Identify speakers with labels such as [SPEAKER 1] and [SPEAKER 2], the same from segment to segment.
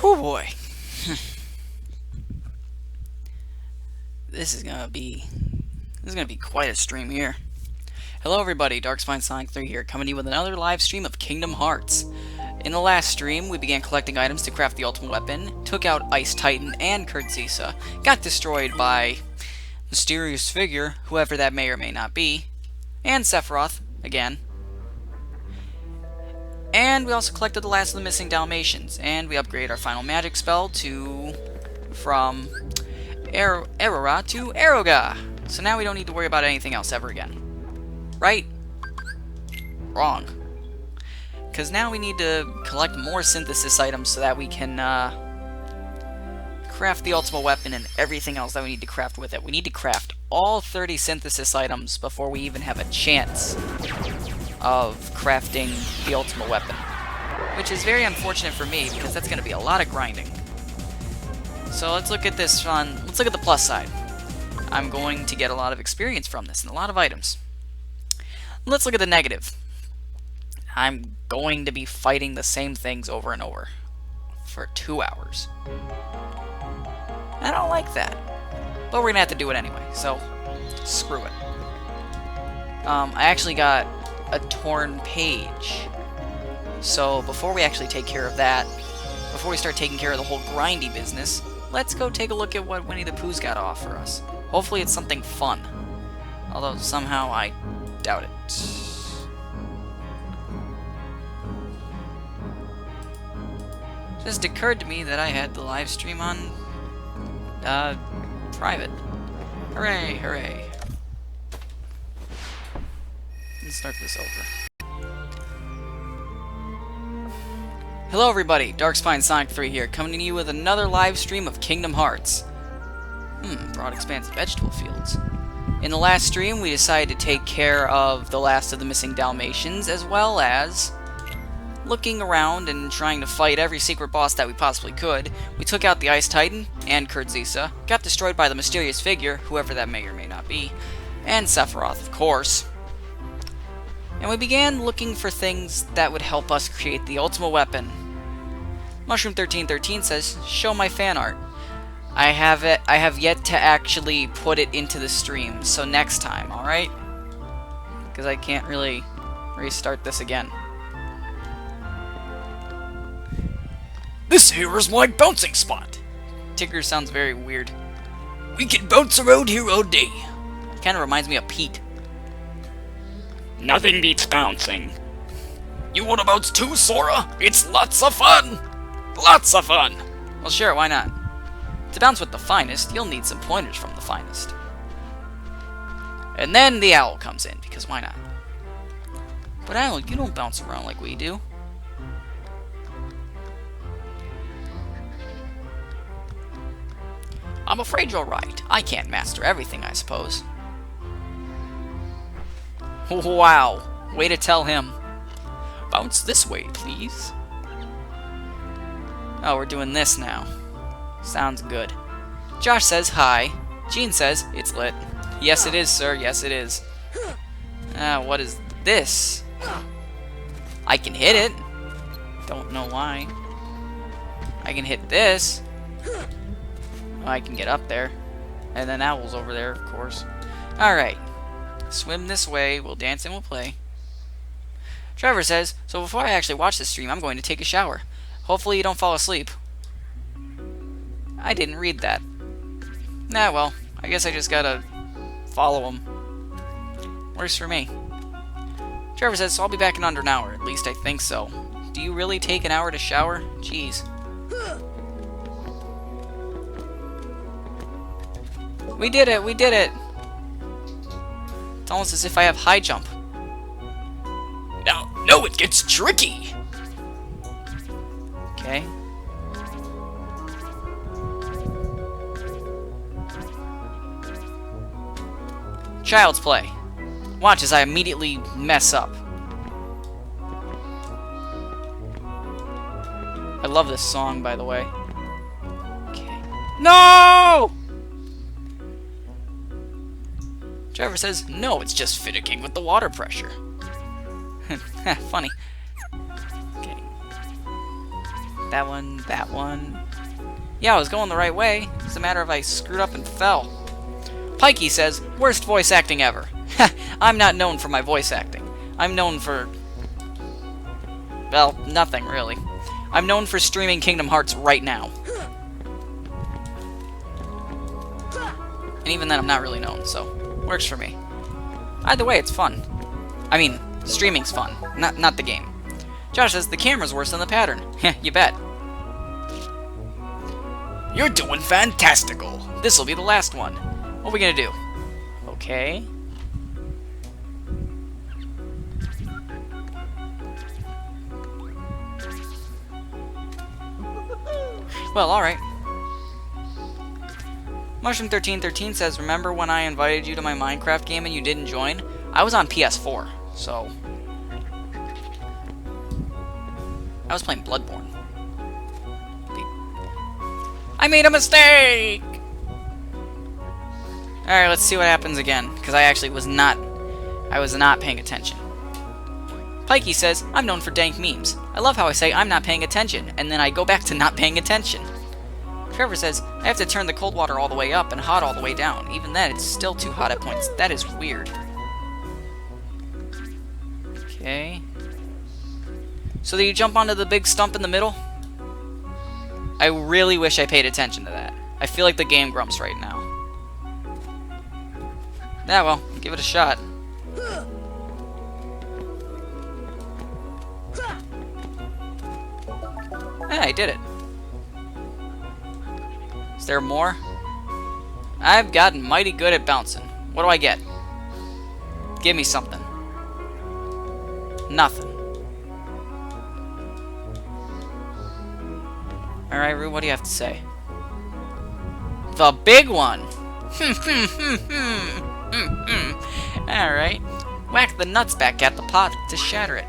[SPEAKER 1] Oh boy. This is gonna be quite a stream here. Hello everybody, Darkspine Sonic 3 here, coming to you with another live stream of Kingdom Hearts. In the last stream, we began collecting items to craft the Ultima Weapon, took out Ice Titan and Zisa, got destroyed by mysterious figure, whoever that may or may not be, and Sephiroth, again. And we also collected the last of the missing Dalmatians, and we upgraded our final magic spell from Aurora to Aeroga. So now we don't need to worry about anything else ever again. Right? Wrong. Because now we need to collect more synthesis items so that we can craft the Ultima Weapon and everything else that we need to craft with it. We need to craft all 30 synthesis items before we even have a chance of crafting the Ultima Weapon. Which is very unfortunate for me, because that's going to be a lot of grinding. So let's look at this let's look at the plus side. I'm going to get a lot of experience from this and a lot of items. Let's look at the negative. I'm going to be fighting the same things over and over for 2 hours. I don't like that. But we're going to have to do it anyway, so screw it. I actually got a torn page. So before we actually take care of that, before we start taking care of the whole grindy business, let's go take a look at what Winnie the Pooh's got to offer us. Hopefully it's something fun. Although somehow I doubt it. Just occurred to me that I had the live stream on private. Hooray, hooray. Let's start this over. Hello everybody, Darkspine Sonic 3 here, coming to you with another live stream of Kingdom Hearts. Broad expanse of vegetable fields. In the last stream, we decided to take care of the last of the missing Dalmatians, as well as looking around and trying to fight every secret boss that we possibly could. We took out the Ice Titan and Zisa, got destroyed by the mysterious figure, whoever that may or may not be, and Sephiroth, of course. And we began looking for things that would help us create the Ultima Weapon. Mushroom1313 says, "Show my fan art." I have yet to actually put it into the stream, so next time, alright? Because I can't really restart this again.
[SPEAKER 2] This here is my bouncing spot.
[SPEAKER 1] Tigger sounds very weird.
[SPEAKER 2] We can bounce around here all day.
[SPEAKER 1] Kind of reminds me of Pete.
[SPEAKER 2] Nothing beats bouncing. You want to bounce too, Sora? It's lots of fun! Lots of fun!
[SPEAKER 1] Well, sure, why not? To bounce with the finest, you'll need some pointers from the finest. And then the owl comes in, because why not? But Owl, you don't bounce around like we do. I'm afraid you're right. I can't master everything, I suppose. Wow, way to tell him.
[SPEAKER 2] Bounce this way, please.
[SPEAKER 1] Oh, we're doing this now. Sounds good. Josh says hi. Gene says it's lit. Yes, it is, sir. Yes, it is. What is this? I can hit it. Don't know why. I can hit this. I can get up there. And then Owl's over there, of course. Alright. Swim this way. We'll dance and we'll play. Trevor says, so before I actually watch this stream, I'm going to take a shower. Hopefully you don't fall asleep. I didn't read that. Nah, well, I guess I just gotta follow him. Works for me. Trevor says, so I'll be back in under an hour. At least I think so. Do you really take an hour to shower? Jeez. We did it! We did it! It's almost as if I have high jump.
[SPEAKER 2] No, it gets tricky!
[SPEAKER 1] Okay. Child's play. Watch as I immediately mess up. I love this song, by the way. Okay. No! Trevor says, no, it's just finicking with the water pressure. Funny. Okay. That one, that one. Yeah, I was going the right way. It's a matter of I screwed up and fell. Pikey says, worst voice acting ever. I'm not known for my voice acting. I'm known for... well, nothing, really. I'm known for streaming Kingdom Hearts right now. And even then, I'm not really known, so... works for me. Either way, it's fun. I mean, streaming's fun, not the game. Josh says, the camera's worse than the pattern. You bet.
[SPEAKER 2] You're doing fantastical.
[SPEAKER 1] This'll be the last one. What are we gonna do? Okay. Well, alright. Mushroom1313 says, remember when I invited you to my Minecraft game and you didn't join? I was on PS4, so... I was playing Bloodborne. I made a mistake! Alright, let's see what happens again, because I actually was not paying attention. Pikey says, I'm known for dank memes. I love how I say I'm not paying attention, and then I go back to not paying attention. Trevor says, I have to turn the cold water all the way up and hot all the way down. Even then, it's still too hot at points. That is weird. Okay. So do you jump onto the big stump in the middle? I really wish I paid attention to that. I feel like the Game Grumps right now. Yeah, well, give it a shot. Yeah, I did it. Is there more? I've gotten mighty good at bouncing. What do I get? Give me something. Nothing. Alright, Rue, what do you have to say? The big one! Alright. Whack the nuts back at the pot to shatter it.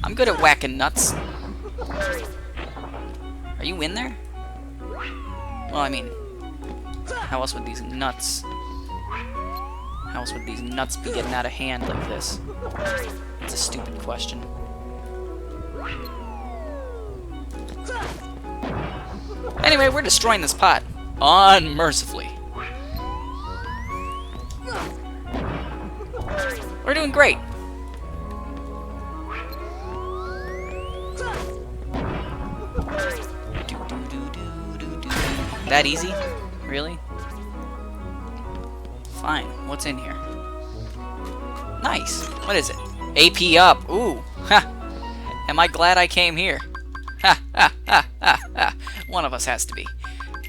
[SPEAKER 1] I'm good at whacking nuts. Are you in there? Well, I mean, how else would these nuts... how else would these nuts be getting out of hand like this? It's a stupid question. Anyway, we're destroying this pot. Unmercifully. We're doing great. That easy? Really? Fine. What's in here? Nice. What is it? AP up. Ooh. Ha. Am I glad I came here? Ha ha ha ha ha. One of us has to be.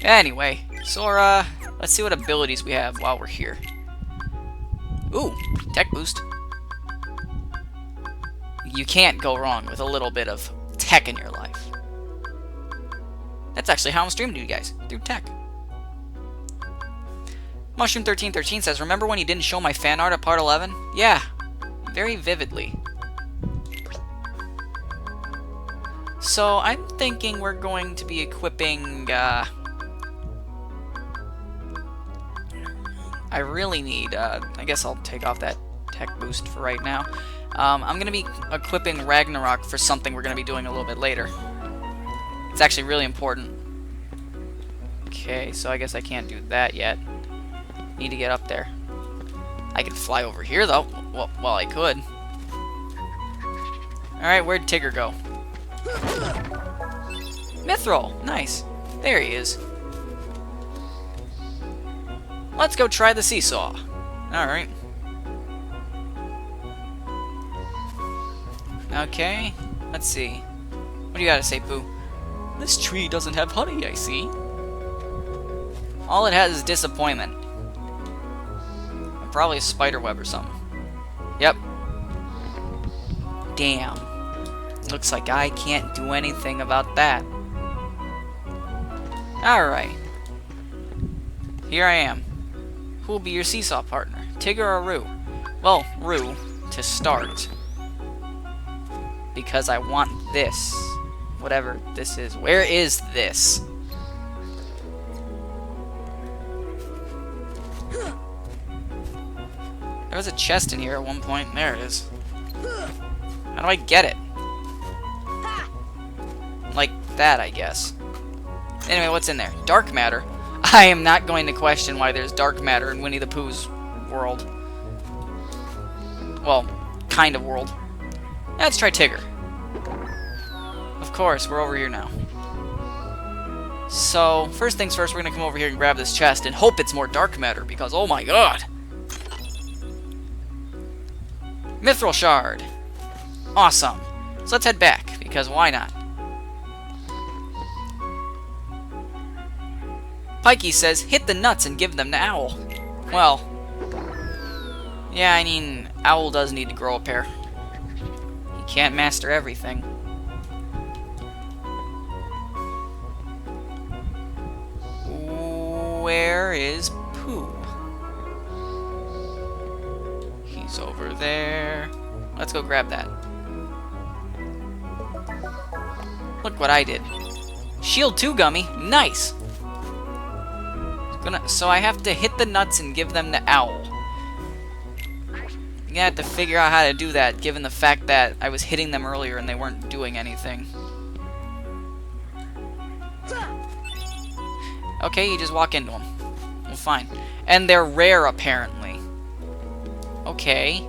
[SPEAKER 1] Anyway, Sora, let's see what abilities we have while we're here. Ooh, tech boost. You can't go wrong with a little bit of tech in your life. That's actually how I'm streaming to you guys, through tech. Mushroom1313 says, remember when you didn't show my fan art at part 11? Yeah, very vividly. So, I'm thinking we're going to be equipping, I really need, I guess I'll take off that tech boost for right now. I'm going to be equipping Ragnarok for something we're going to be doing a little bit later. It's actually really important. Okay, so I guess I can't do that yet. Need to get up there. I could fly over here, though. Well, I could. Alright, where'd Tigger go? Mithril! Nice. There he is. Let's go try the seesaw. Alright. Okay. Let's see. What do you gotta say, Pooh? This tree doesn't have honey, I see. All it has is disappointment. And probably a spider web or something. Yep. Damn. Looks like I can't do anything about that. Alright. Here I am. Who will be your seesaw partner? Tigger or Rue? Well, Rue, to start. Because I want this. Whatever this is. Where is this? There was a chest in here at one point. There it is. How do I get it? Like, that, I guess. Anyway, what's in there? Dark matter. I am not going to question why there's dark matter in Winnie the Pooh's world. Well, kind of world. Let's try Tigger. Of course, we're over here now. So, first things first, we're going to come over here and grab this chest and hope it's more dark matter, because, oh my god! Mithril Shard. Awesome. So let's head back, because why not? Pikey says, hit the nuts and give them to Owl. Well, yeah, I mean, Owl does need to grow a pair. He can't master everything. Where is Pooh? He's over there. Let's go grab that. Look what I did. Shield 2 gummy. Nice! So I have to hit the nuts and give them to Owl. I'm gonna have to figure out how to do that, given the fact that I was hitting them earlier and they weren't doing anything. Okay, you just walk into them. Well, fine. And they're rare, apparently. Okay.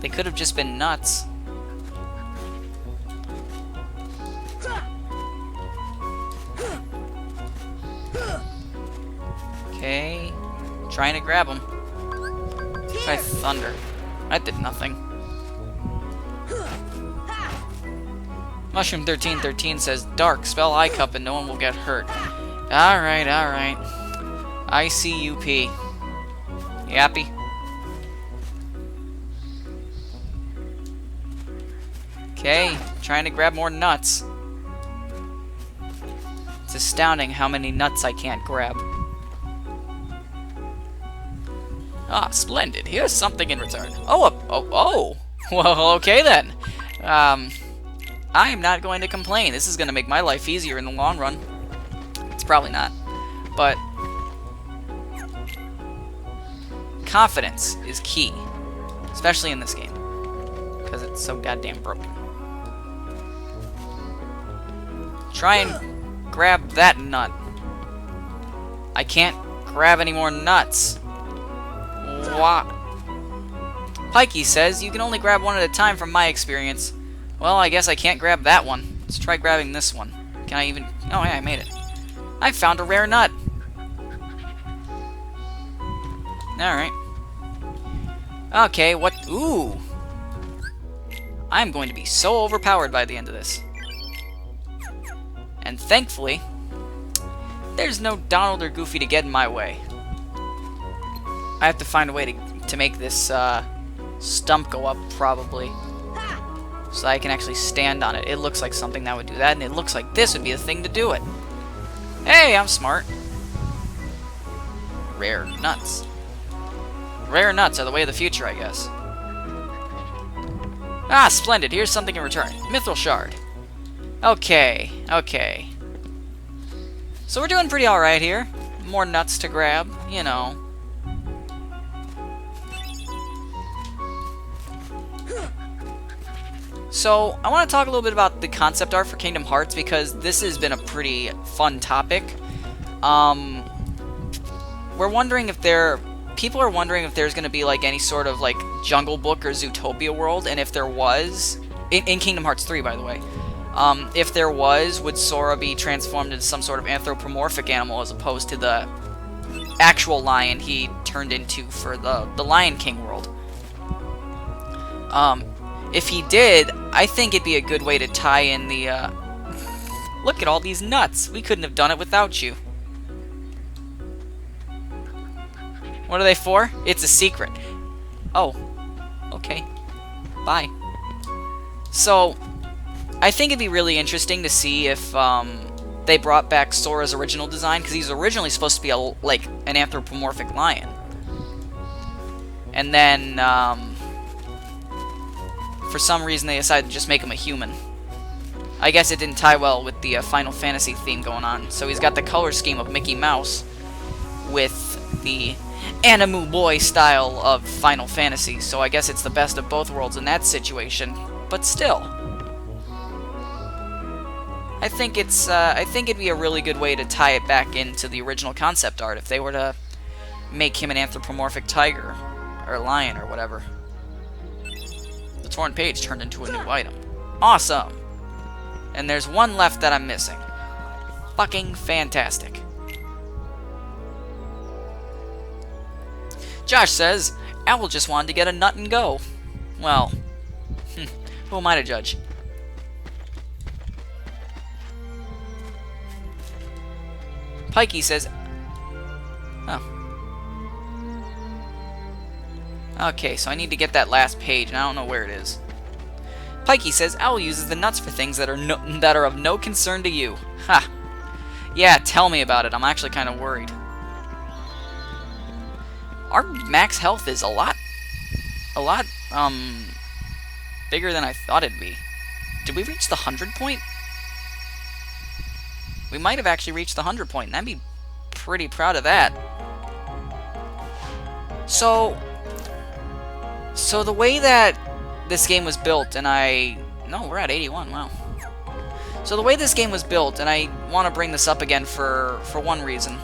[SPEAKER 1] They could have just been nuts. Okay. Trying to grab them. Try thunder. That did nothing. Mushroom 1313 says, Dark, spell eye cup and no one will get hurt. Alright, alright. ICUP. You happy? Okay, trying to grab more nuts. It's astounding how many nuts I can't grab. Ah, splendid. Here's something in return. Oh! Well, okay then. I am not going to complain. This is going to make my life easier in the long run. It's probably not. But confidence is key. Especially in this game. Because it's so goddamn broken. Try and grab that nut. I can't grab any more nuts. What? Pikey says, you can only grab one at a time from my experience. Well, I guess I can't grab that one. Let's try grabbing this one. Can I even... Oh, yeah, I made it. I found a rare nut. Alright. Okay, what... Ooh! I'm going to be so overpowered by the end of this. And thankfully, there's no Donald or Goofy to get in my way. I have to find a way to make this stump go up, probably. So I can actually stand on it. It looks like something that would do that, and it looks like this would be the thing to do it. Hey, I'm smart. Rare nuts. Rare nuts are the way of the future, I guess. Ah, splendid. Here's something in return. Mithril Shard. Okay, okay. So we're doing pretty alright here. More nuts to grab, you know. So, I want to talk a little bit about the concept art for Kingdom Hearts, because this has been a pretty fun topic. We're wondering if people are wondering if there's going to be, like, any sort of, like, Jungle Book or Zootopia world, and if there was... In Kingdom Hearts 3, by the way. If there was, would Sora be transformed into some sort of anthropomorphic animal as opposed to the actual lion he turned into for the Lion King world? If he did, I think it'd be a good way to tie in the, Look at all these nuts! We couldn't have done it without you. What are they for? It's a secret. Oh. Okay. Bye. So, I think it'd be really interesting to see if, they brought back Sora's original design, because he's originally supposed to be, like, an anthropomorphic lion. And then, for some reason they decided to just make him a human. I guess it didn't tie well with the Final Fantasy theme going on. So he's got the color scheme of Mickey Mouse with the Animu Boy style of Final Fantasy. So I guess it's the best of both worlds in that situation. But still. I think it'd be a really good way to tie it back into the original concept art if they were to make him an anthropomorphic tiger or lion or whatever. The torn page turned into a new item. Awesome! And there's one left that I'm missing. Fucking fantastic. Josh says, Owl just wanted to get a nut and go. Well, who am I to judge? Pikey says, oh. Okay, so I need to get that last page, and I don't know where it is. Pikey says, Owl uses the nuts for things that are of no concern to you. Ha! Yeah, tell me about it. I'm actually kind of worried. Our max health is a lot, bigger than I thought it'd be. Did we reach the 100 point? We might have actually reached the 100 point, and I'd be pretty proud of that. So the way that this game was built, and no, we're at 81, wow. So the way this game was built, and I want to bring this up again for one reason.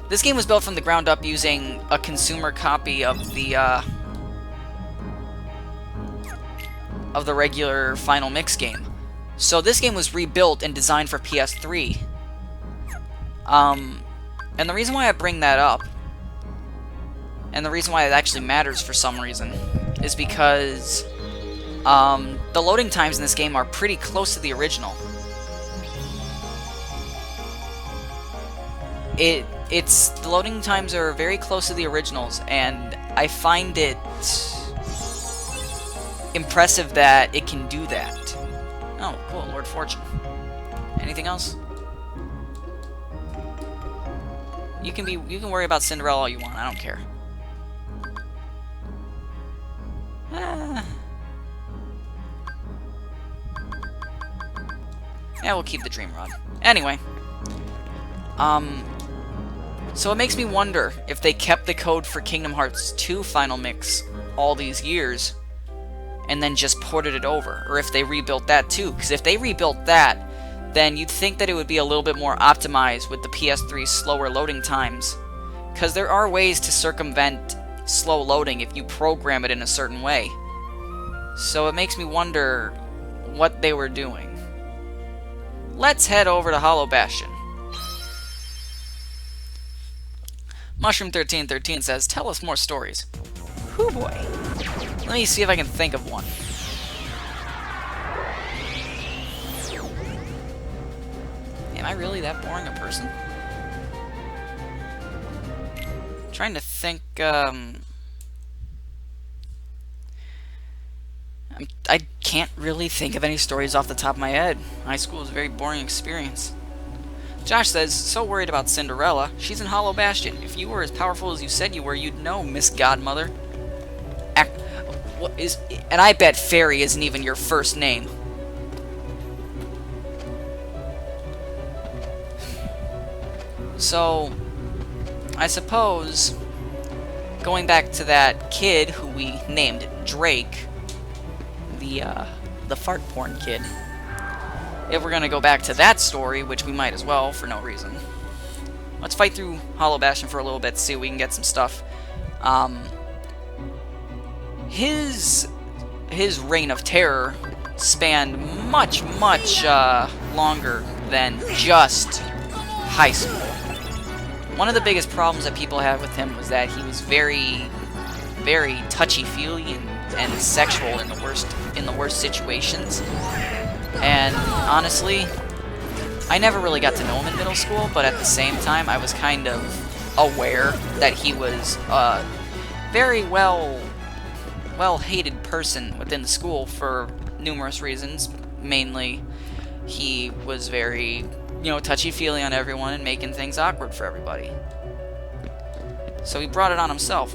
[SPEAKER 1] This game was built from the ground up using a consumer copy of the regular Final Mix game. So this game was rebuilt and designed for PS3. And the reason why I bring that up, and the reason why it actually matters for some reason, is because the loading times in this game are pretty close to the original. The loading times are very close to the originals, and I find it impressive that it can do that. Oh, cool, Lord Fortune. Anything else? You can worry about Cinderella all you want. I don't care. Yeah, we'll keep the Dream Rod. Anyway, so it makes me wonder if they kept the code for Kingdom Hearts 2 Final Mix all these years and then just ported it over, or if they rebuilt that too. Because if they rebuilt that, then you'd think that it would be a little bit more optimized with the PS3's slower loading times. Because there are ways to circumvent slow loading if you program it in a certain way. So it makes me wonder what they were doing. Let's head over to Hollow Bastion. Mushroom1313 says, tell us more stories. Hoo boy. Let me see if I can think of one. Am I really that boring a person? I'm trying to think, I can't really think of any stories off the top of my head. High school was a very boring experience. Josh says, so worried about Cinderella. She's in Hollow Bastion. If you were as powerful as you said you were, you'd know, Miss Godmother. And I bet Fairy isn't even your first name. So, I suppose, going back to that kid who we named Drake, the fart porn kid, if we're gonna go back to that story, which we might as well, for no reason, let's fight through Hollow Bastion for a little bit, see if we can get some stuff. His reign of terror spanned much longer than just high school. One of the biggest problems that people had with him was that he was very touchy-feely and sexual in the worst situations. And honestly, I never really got to know him in middle school, but at the same time, I was kind of aware that he was a very well-hated person within the school for numerous reasons. Mainly, he was very, touchy-feely on everyone and making things awkward for everybody. So he brought it on himself.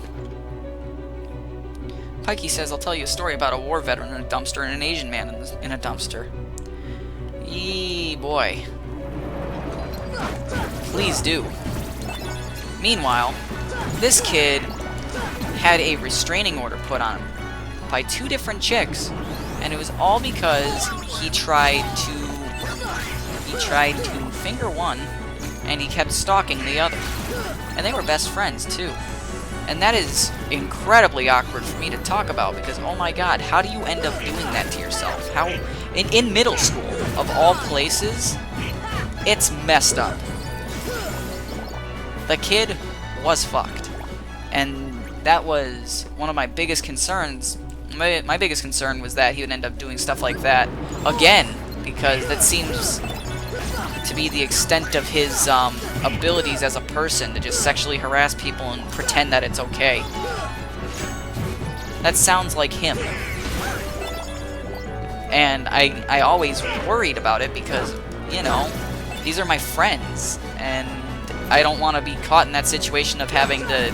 [SPEAKER 1] Pikey says, I'll tell you a story about a war veteran in a dumpster and an Asian man in a dumpster. Yee, boy. Please do. Meanwhile, this kid had a restraining order put on him by 2 different chicks, and it was all because he tried to he tried to finger one, and he kept stalking the other. And they were best friends, too. And that is incredibly awkward for me to talk about, because, oh my god, how do you end up doing that to yourself? How... In middle school, of all places, it's messed up. The kid was fucked. And that was one of my biggest concerns. My biggest concern was that he would end up doing stuff like that again, because that seems to be the extent of his abilities as a person, to just sexually harass people and pretend that it's okay. That sounds like him. And I always worried about it because, you know, these are my friends, and I don't want to be caught in that situation of having to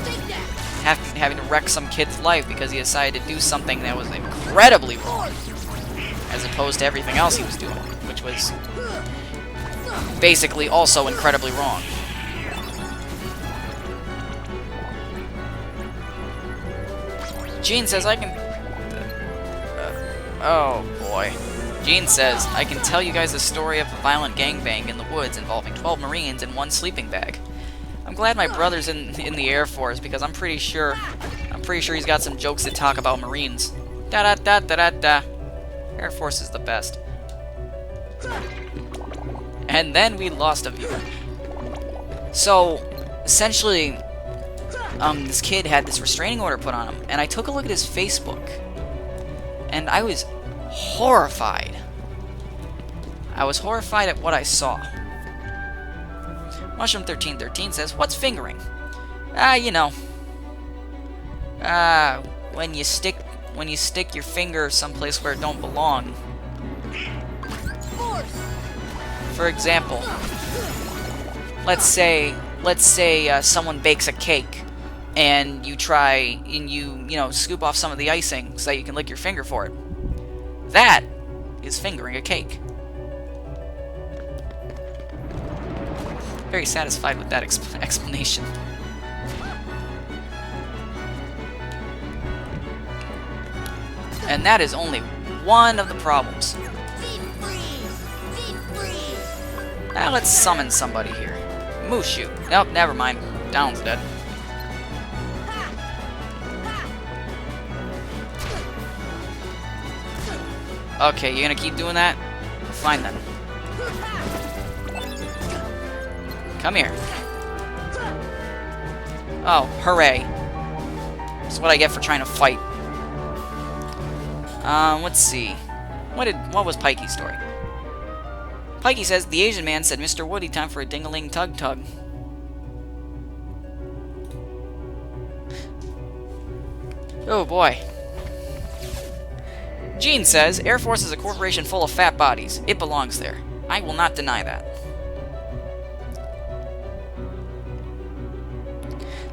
[SPEAKER 1] wreck some kid's life because he decided to do something that was incredibly wrong, as opposed to everything else he was doing, which was basically also incredibly wrong. Gene says I can... oh boy. Gene says, I can tell you guys the story of a violent gangbang in the woods involving 12 Marines and 1 sleeping bag. I'm glad my brother's in the Air Force, because I'm pretty sure he's got some jokes that talk about Marines. Da-da-da-da-da-da. Air Force is the best. And then we lost a viewer. So, essentially, this kid had this restraining order put on him, and I took a look at his Facebook, and I was horrified. I was horrified at what I saw. Mushroom1313 says, what's fingering? You know. When you stick your finger someplace where it don't belong. For example, let's say someone bakes a cake, and you try and you scoop off some of the icing so that you can lick your finger for it. That is fingering a cake. Very satisfied with that explanation. And that is only one of the problems. Now let's summon somebody here. Mushu. Nope, never mind. Down's dead. Okay, you're gonna keep doing that? Fine then. Come here. Oh, hooray. That's what I get for trying to fight. Let's see. What was Pikey's story? Pikey says, the Asian man said, Mr. Woody, time for a ding-a-ling tug-tug. Oh boy. Gene says, Air Force is a corporation full of fat bodies. It belongs there. I will not deny that.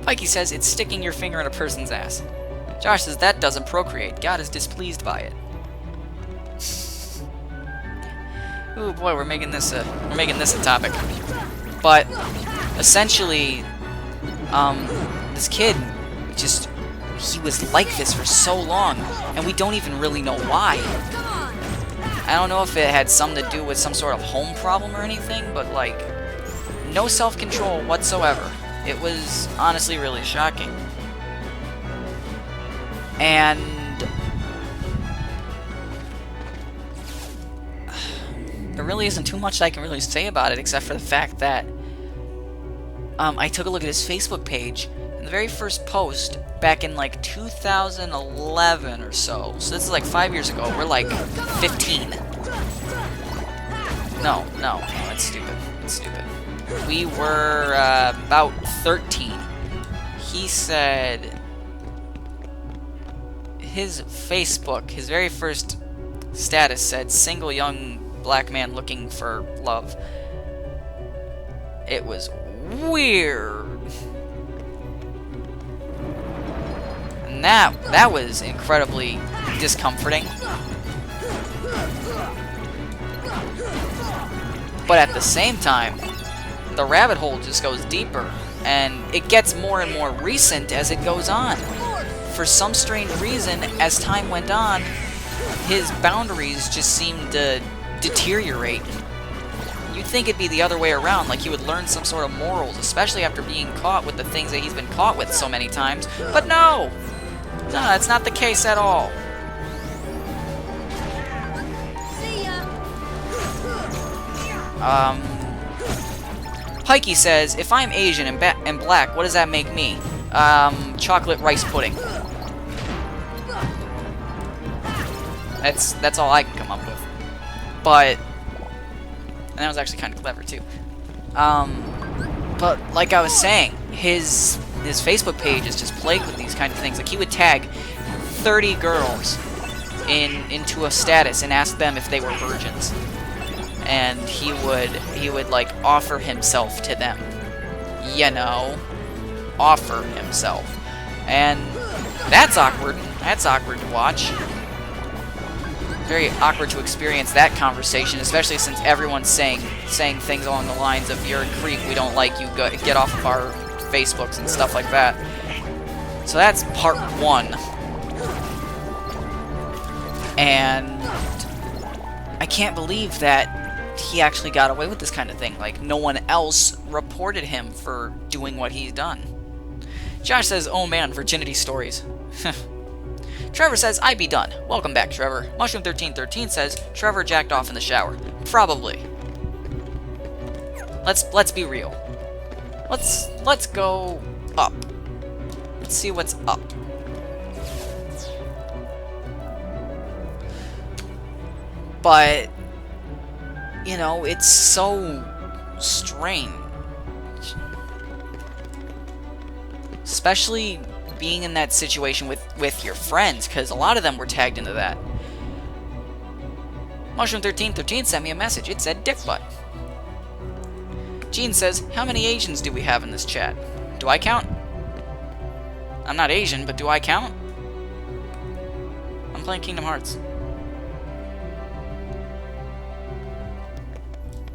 [SPEAKER 1] Pikey says, it's sticking your finger in a person's ass. Josh says, that doesn't procreate. God is displeased by it. Oh boy, we're making this a topic. But essentially, this kid he was like this for so long, and we don't even really know why. I don't know if it had something to do with some sort of home problem or anything, but like, no self-control whatsoever. It was honestly really shocking. And there really isn't too much I can really say about it, except for the fact that I took a look at his Facebook page, and the very first post back in like 2011 or so. So this is like 5 years ago. We're like 15. No, that's stupid. That's stupid. We were about 13. He said his Facebook, his very first status said, single young black man looking for love. It was weird. And that was incredibly discomforting. But at the same time, the rabbit hole just goes deeper, and it gets more and more recent as it goes on. For some strange reason, as time went on, his boundaries just seemed to deteriorate. You'd think it'd be the other way around, like he would learn some sort of morals, especially after being caught with the things that he's been caught with so many times. But no! No, that's not the case at all. Pikey says, if I'm Asian and black, what does that make me? Chocolate rice pudding. That's all I can come up with. But, and that was actually kind of clever too. But like I was saying, his Facebook page is just plagued with these kind of things. Like he would tag 30 girls into a status and ask them if they were virgins. And he would like offer himself to them. You know, offer himself. And that's awkward. That's awkward to watch. Very awkward to experience that conversation, especially since everyone's saying things along the lines of "You're a creep, we don't like you, get off of our Facebooks" and stuff like that. So that's part one. And I can't believe that he actually got away with this kind of thing. Like, no one else reported him for doing what he's done. Josh says, oh man, virginity stories. Trevor says, I be done. Welcome back, Trevor. Mushroom1313 says, Trevor jacked off in the shower. Probably. Let's be real. Let's go up. Let's see what's up. But you know, it's so strange. Especially being in that situation with your friends, because a lot of them were tagged into that. Mushroom1313 sent me a message. It said dick butt. Gene says, how many Asians do we have in this chat? Do I count? I'm not Asian, but do I count? I'm playing Kingdom Hearts.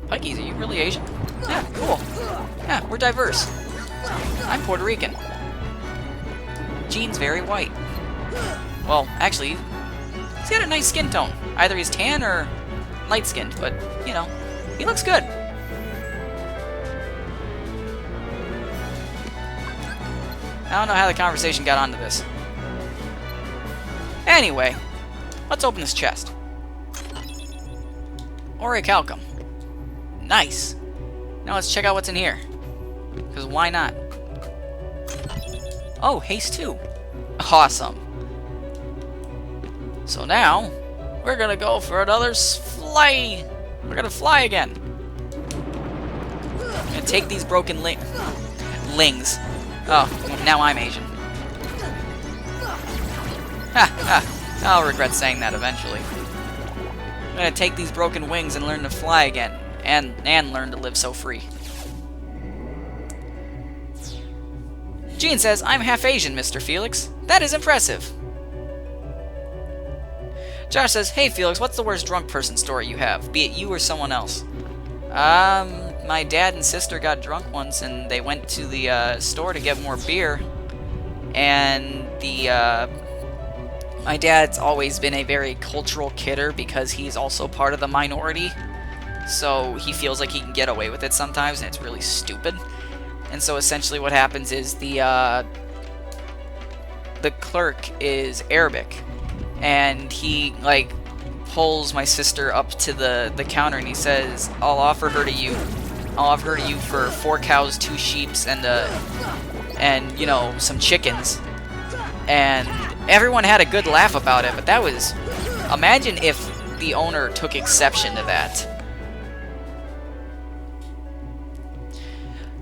[SPEAKER 1] Pikeys, are you really Asian? Yeah, cool. Yeah, we're diverse. I'm Puerto Rican. Gene's very white. Well, actually, he's got a nice skin tone. Either he's tan or light-skinned, but, you know, he looks good. I don't know how the conversation got onto this. Anyway, let's open this chest. Orichalcum. Nice. Now let's check out what's in here. Because why not? Oh, haste 2. Awesome. So now, we're gonna go for another fly. We're gonna fly again. I'm gonna take these broken lings. Oh, now I'm Asian. Ha ha. I'll regret saying that eventually. I'm gonna take these broken wings and learn to fly again. And learn to live so free. Gene says, I'm half Asian, Mr. Felix. That is impressive. Josh says, hey Felix, what's the worst drunk person story you have? Be it you or someone else. My dad and sister got drunk once and they went to the store to get more beer. And my dad's always been a very cultural kidder because he's also part of the minority. So he feels like he can get away with it sometimes, and it's really stupid. And so essentially what happens is the clerk is Arabic, and he like pulls my sister up to the counter and he says, I'll offer her to you for 4 cows, 2 sheeps, and you know, some chickens. And everyone had a good laugh about it, but that was, imagine if the owner took exception to that.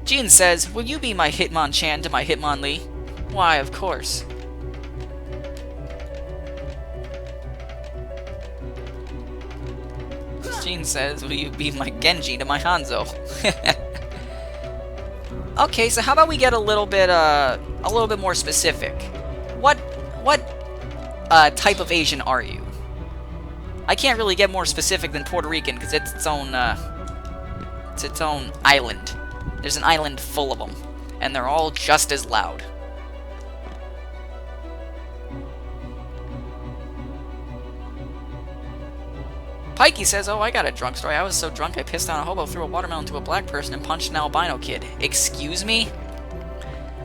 [SPEAKER 1] Gene says, will you be my Hitmonchan to my Hitmonlee? Why, of course. Gene says, will you be my Genji to my Hanzo? Okay, so how about we get a little bit more specific? What type of Asian are you? I can't really get more specific than Puerto Rican because it's its own island. There's an island full of them, and they're all just as loud. Pikey says, oh, I got a drunk story. I was so drunk I pissed down a hobo, threw a watermelon to a black person, and punched an albino kid. Excuse me?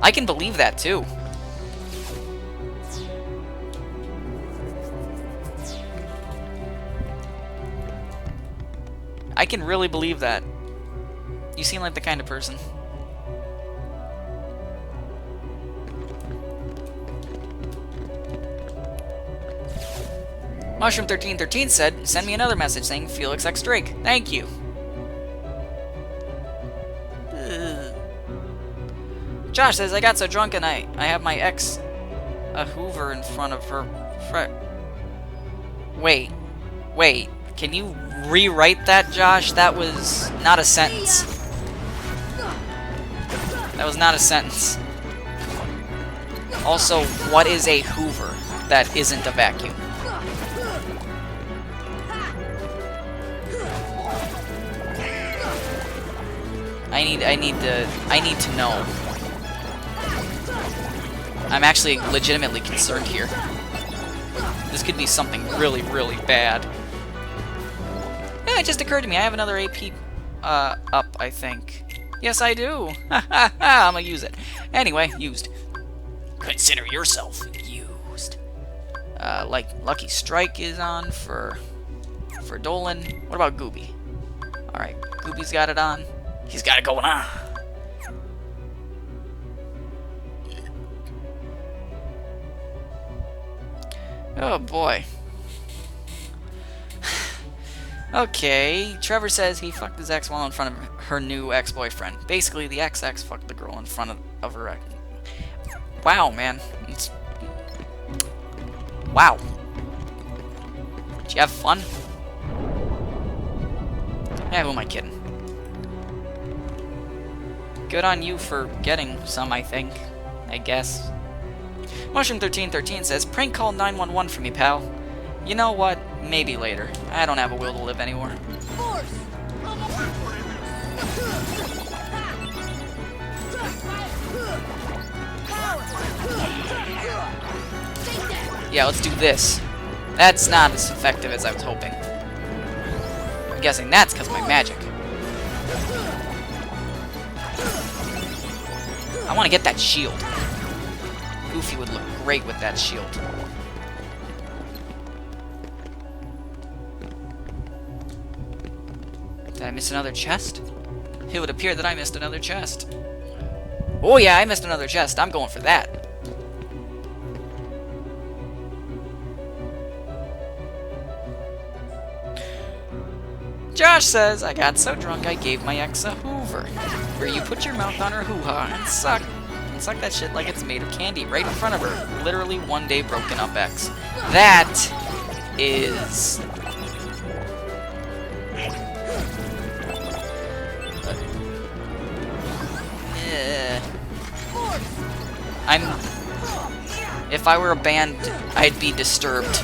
[SPEAKER 1] I can believe that, too. I can really believe that. You seem like the kind of person. Mushroom1313 said, send me another message saying Felix X Drake. Thank you. Ugh. Josh says, I got so drunk and I have my ex a Hoover in front of her. Wait. Can you rewrite that, Josh? That was not a sentence. That was not a sentence. Also, what is a Hoover that isn't a vacuum? I need to know. I'm actually legitimately concerned here. This could be something really, really bad. Yeah, it just occurred to me. I have another AP up, I think. Yes, I do. I'm gonna use it. Anyway, used.
[SPEAKER 2] Consider yourself used.
[SPEAKER 1] Like Lucky Strike is on for Dolan. What about Gooby? All right, Gooby's got it on.
[SPEAKER 2] He's got it going on.
[SPEAKER 1] Oh boy. Okay, Trevor says he fucked his ex while in front of her new ex-boyfriend. Basically, the ex fucked the girl in front of her ex. Wow, man. Wow. Did you have fun? Yeah, who am I kidding? Good on you for getting some, I think. I guess. Mushroom1313 says, prank call 911 for me, pal. You know what? Maybe later. I don't have a will to live anymore. Yeah, let's do this. That's not as effective as I was hoping. I'm guessing that's because of my magic. I want to get that shield. Goofy would look great with that shield. Did I miss another chest? It would appear that I missed another chest. Oh yeah, I missed another chest. I'm going for that. Josh says, I got so drunk I gave my ex a Hoover. Where you put your mouth on her hoo-ha and suck that shit like it's made of candy right in front of her. Literally one day broken up ex. That is... If I were a band, I'd be disturbed.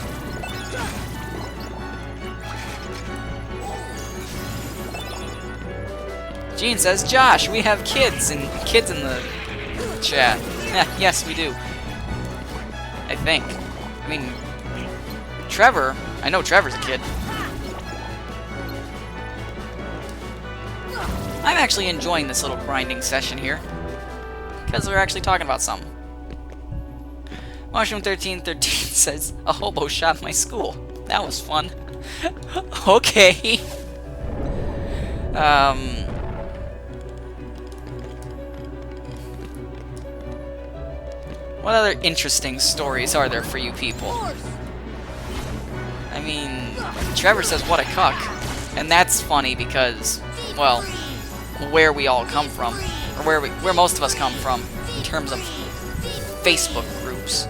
[SPEAKER 1] Gene says, Josh, we have kids in the chat. Yes, we do. I think. I mean, Trevor. I know Trevor's a kid. I'm actually enjoying this little grinding session here. Because we're actually talking about something. Mushroom1313 says, a hobo shot my school. That was fun. Okay. What other interesting stories are there for you people? I mean, Trevor says, what a cuck. And that's funny because, well, where we all come from. Or where most of us come from in terms of Facebook groups.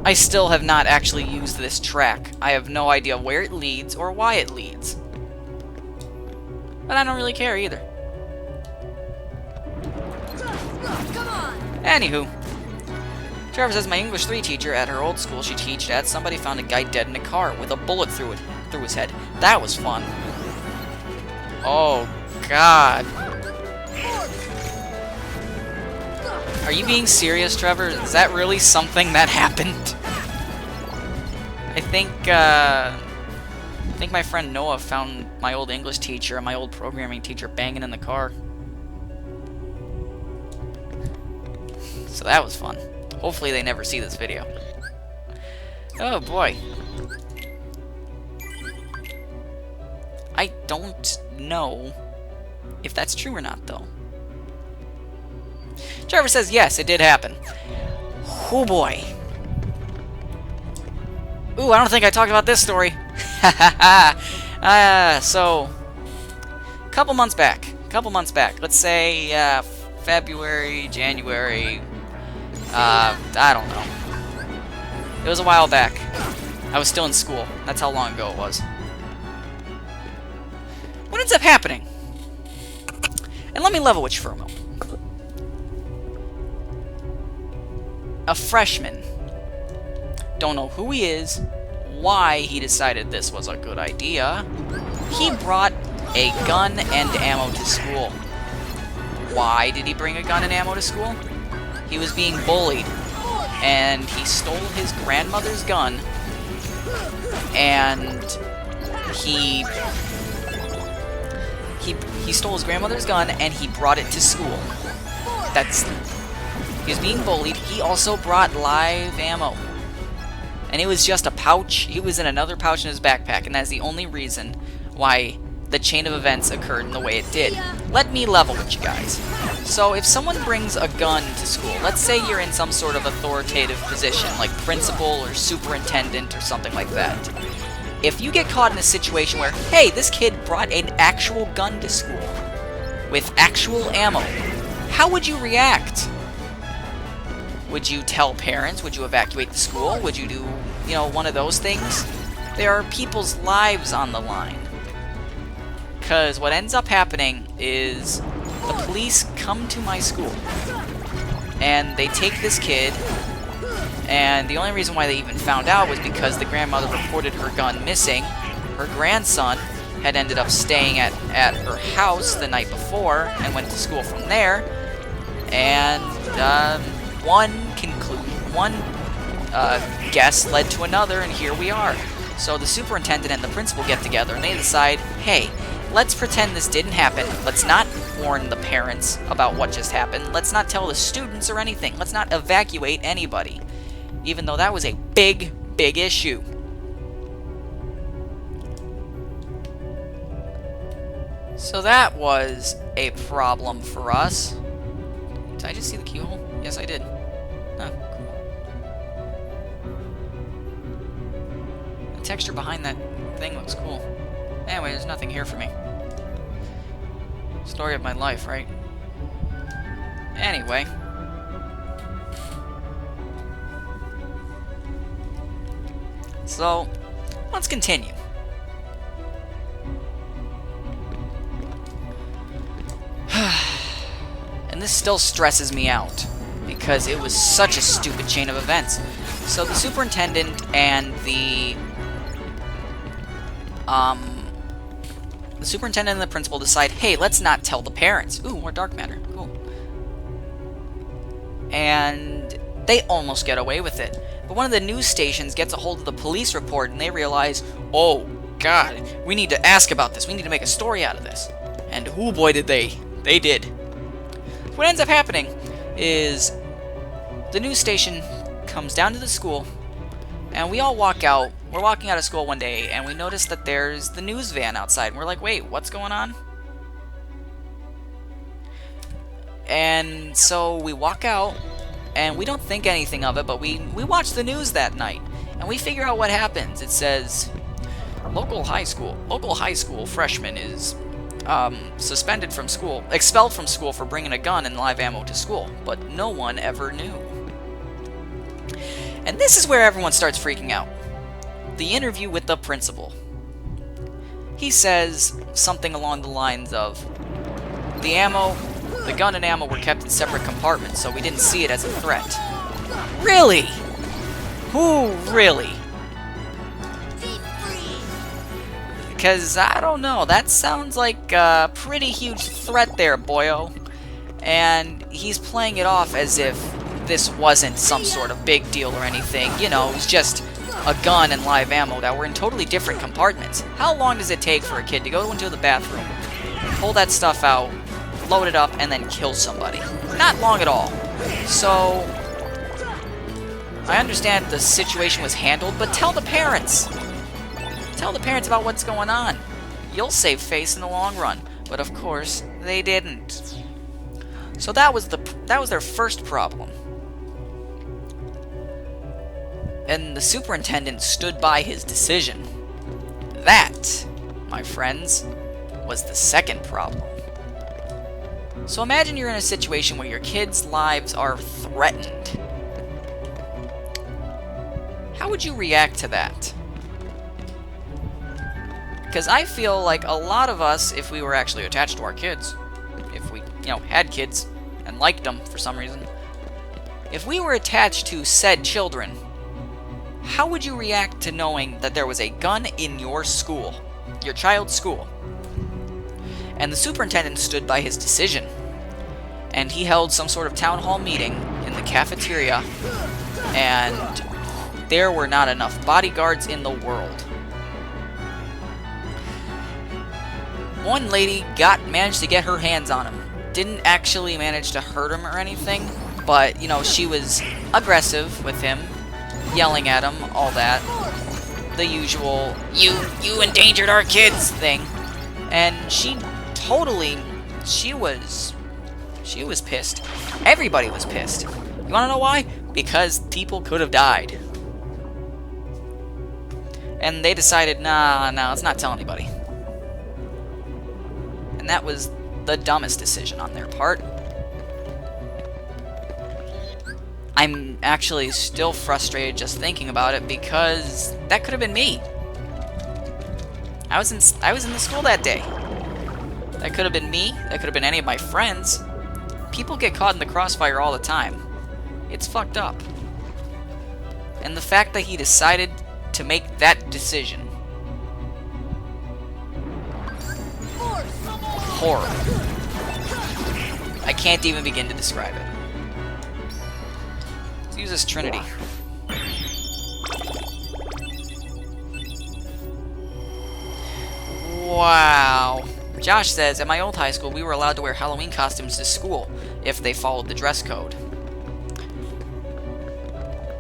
[SPEAKER 1] I still have not actually used this track. I have no idea where it leads or why it leads. But I don't really care either. Anywho, Trevor says my English 3 teacher at her old school she teached at, somebody found a guy dead in a car with a bullet through his head. That was fun. Oh, God. Are you being serious, Trevor? Is that really something that happened? think my friend Noah found my old English teacher and my old programming teacher banging in the car. So that was fun. Hopefully they never see this video. Oh boy. I don't know if that's true or not, though. Trevor says yes, it did happen. Oh boy. Ooh, I don't think I talked about this story. So, couple months back. Let's say February, January. I don't know. It was a while back. I was still in school. That's how long ago it was. What ends up happening? And let me level with you for a moment. A freshman. Don't know who he is, why he decided this was a good idea. He brought a gun and ammo to school. Why did he bring a gun and ammo to school? He was being bullied, and he stole his grandmother's gun, and he stole his grandmother's gun and he brought it to school. He was being bullied. He also brought live ammo. And it was just a pouch. It was in another pouch in his backpack, and that's the only reason why the chain of events occurred in the way it did. Let me level with you guys. So if someone brings a gun to school, let's say you're in some sort of authoritative position, like principal or superintendent or something like that. If you get caught in a situation where, hey, this kid brought an actual gun to school with actual ammo, how would you react? Would you tell parents? Would you evacuate the school? Would you do, one of those things? There are people's lives on the line. Because what ends up happening is the police come to my school and they take this kid, and the only reason why they even found out was because the grandmother reported her gun missing. Her grandson had ended up staying at her house the night before and went to school from there, and one guess led to another, and here we are. So the superintendent and the principal get together and they decide, hey, let's pretend this didn't happen. Let's not warn the parents about what just happened. Let's not tell the students or anything. Let's not evacuate anybody. Even though that was a big, big issue. So that was a problem for us. Did I just see the keyhole? Yes, I did. Oh, cool. The texture behind that thing looks cool. Anyway, there's nothing here for me. Story of my life, right? Anyway. So, let's continue. And this still stresses me out, because it was such a stupid chain of events. So the superintendent and the principal decide, hey, let's not tell the parents. Ooh, more dark matter. Cool. And they almost get away with it. But one of the news stations gets a hold of the police report, and they realize, oh, God, we need to ask about this. We need to make a story out of this. And oh boy, did they. They did. What ends up happening is the news station comes down to the school, and we all walk out. We're walking out of school one day, and we notice that there's the news van outside. And we're like, wait, what's going on? And so we walk out, and we don't think anything of it, but we watch the news that night, and we figure out what happens. It says, local high school freshman is suspended from school, expelled from school for bringing a gun and live ammo to school, but no one ever knew. And this is where everyone starts freaking out. The interview with the principal. He says something along the lines of, the gun and ammo were kept in separate compartments, so we didn't see it as a threat. Really? Who really? Because, I don't know, that sounds like a pretty huge threat there, boyo. And he's playing it off as if this wasn't some sort of big deal or anything. You know, it was just a gun and live ammo that were in totally different compartments. How long does it take for a kid to go into the bathroom, pull that stuff out, load it up, and then kill somebody? Not long at all. So, I understand the situation was handled, but tell the parents! Tell the parents about what's going on. You'll save face in the long run. But of course, they didn't. So that was their first problem. And the superintendent stood by his decision. That, my friends, was the second problem. So imagine you're in a situation where your kids' lives are threatened. How would you react to that? Because I feel like a lot of us, if we were actually attached to our kids, if we, had kids and liked them for some reason, if we were attached to said children, how would you react to knowing that there was a gun in your school, your child's school? And the superintendent stood by his decision, and he held some sort of town hall meeting in the cafeteria, and there were not enough bodyguards in the world. One lady managed to get her hands on him. Didn't actually manage to hurt him or anything, but, she was aggressive with him, yelling at him, all that. The usual, you endangered our kids thing. And she was pissed. Everybody was pissed. You wanna know why? Because people could have died. And they decided, nah, let's not tell anybody. And that was the dumbest decision on their part. I'm actually still frustrated just thinking about it because that could have been me. I was in the school that day. That could have been me. That could have been any of my friends. People get caught in the crossfire all the time. It's fucked up. And the fact that he decided to make that decision. Horrible. I can't even begin to describe it. Let's use this Trinity. Wow. Josh says, at my old high school, we were allowed to wear Halloween costumes to school if they followed the dress code.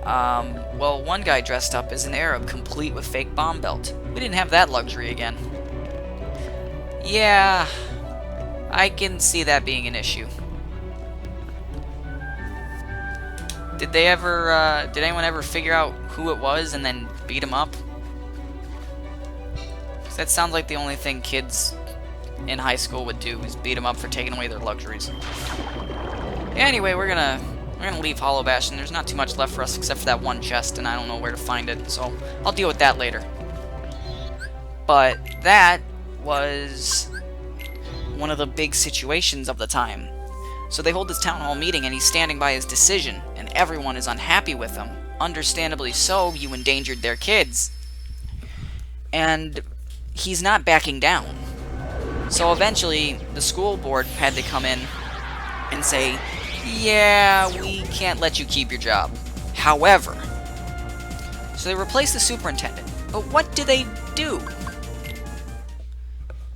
[SPEAKER 1] Well, one guy dressed up as an Arab, complete with fake bomb belt. We didn't have that luxury again. Yeah, I can see that being an issue. Did anyone ever figure out who it was and then beat him up? 'Cause that sounds like the only thing kids in high school would do, is beat them up for taking away their luxuries. Anyway, we're gonna leave Hollow Bastion. There's not too much left for us except for that one chest, and I don't know where to find it, so I'll deal with that later. But that was one of the big situations of the time. So they hold this town hall meeting, and he's standing by his decision, and everyone is unhappy with him. Understandably so, you endangered their kids. And he's not backing down. So eventually, the school board had to come in and say, yeah, we can't let you keep your job. However, so they replaced the superintendent. But what do they do?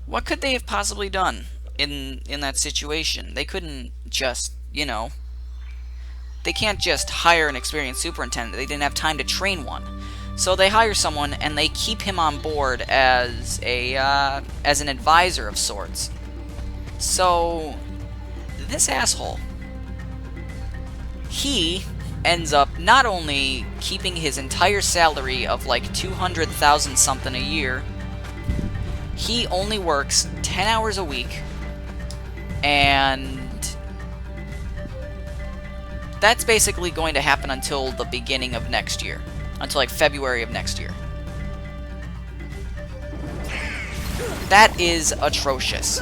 [SPEAKER 1] What could they have possibly done in that situation? They couldn't just, they can't just hire an experienced superintendent. They didn't have time to train one. So they hire someone and they keep him on board as an advisor of sorts. So this asshole, he ends up not only keeping his entire salary of like 200,000 something a year, he only works 10 hours a week, and that's basically going to happen until the beginning of next year. Until like February of next year. That is atrocious.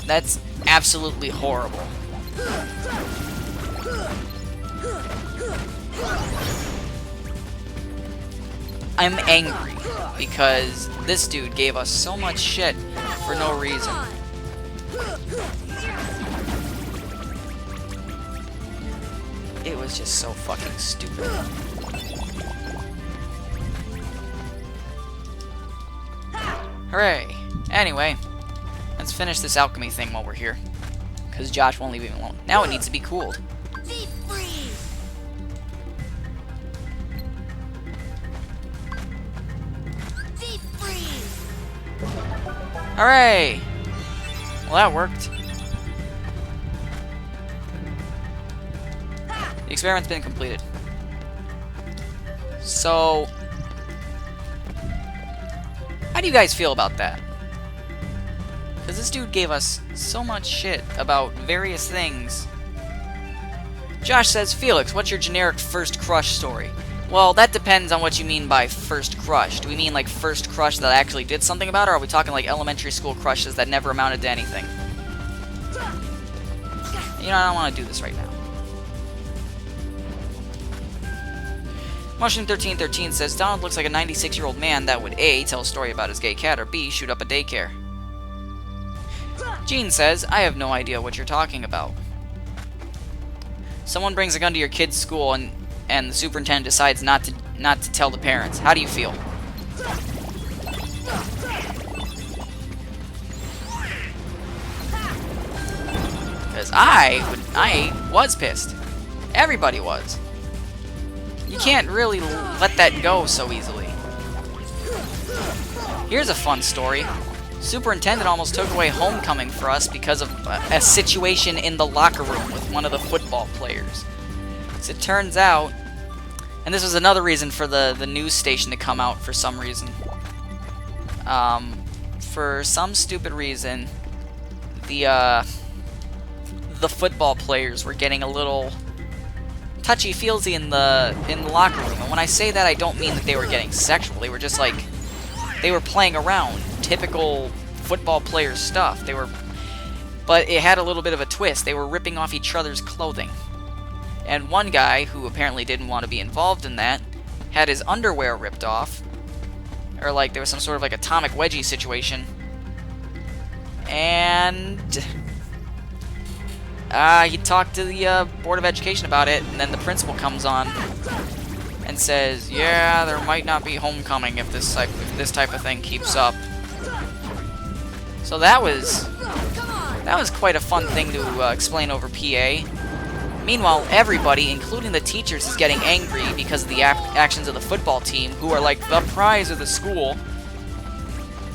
[SPEAKER 1] That's absolutely horrible. I'm angry because this dude gave us so much shit for no reason. It was just so fucking stupid. Hooray. Anyway, let's finish this alchemy thing while we're here. Because Josh won't leave me alone. Now it needs to be cooled.
[SPEAKER 3] Deep freeze. Deep freeze.
[SPEAKER 1] Hooray! Well, that worked. The experiment's been completed. So, how do you guys feel about that? Because this dude gave us so much shit about various things. Josh says, Felix, what's your generic first crush story? Well, that depends on what you mean by first crush. Do we mean like first crush that I actually did something about, or are we talking like elementary school crushes that never amounted to anything? You know, I don't want to do this right now. Mushroom1313 says, Donald looks like a 96-year-old man that would A, tell a story about his gay cat, or B, shoot up a daycare. Gene says, I have no idea what you're talking about. Someone brings a gun to your kid's school and the superintendent decides not to tell the parents. How do you feel? Because I was pissed. Everybody was. You can't really let that go so easily. Here's a fun story. Superintendent almost took away homecoming for us because of a situation in the locker room with one of the football players. As it turns out, and this was another reason for the news station to come out for some reason. For some stupid reason, the football players were getting a little touchy-feelsy in the locker room. And when I say that, I don't mean that they were getting sexual. They were just like, they were playing around. Typical football player stuff. But it had a little bit of a twist. They were ripping off each other's clothing. And one guy, who apparently didn't want to be involved in that, had his underwear ripped off. Or like, there was some sort of like atomic wedgie situation. And he talked to the Board of Education about it, and then the principal comes on and says, yeah, there might not be homecoming if this type of thing keeps up. So that was quite a fun thing to explain over PA. Meanwhile, everybody, including the teachers, is getting angry because of the actions of the football team, who are like the prize of the school.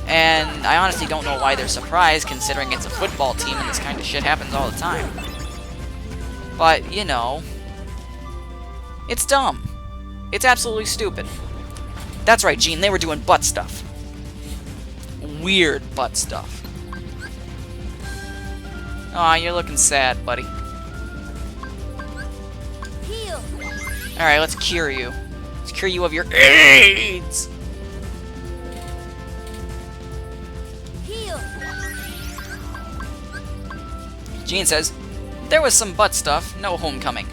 [SPEAKER 1] And I honestly don't know why they're surprised, considering it's a football team and this kind of shit happens all the time. But, you know, it's dumb. It's absolutely stupid. That's right, Gene, they were doing butt stuff. Weird butt stuff. Aw, you're looking sad, buddy.
[SPEAKER 3] Heal.
[SPEAKER 1] Alright, let's cure you. Let's cure you of your AIDS!
[SPEAKER 3] Heal.
[SPEAKER 1] Gene says, there was some butt stuff, no homecoming.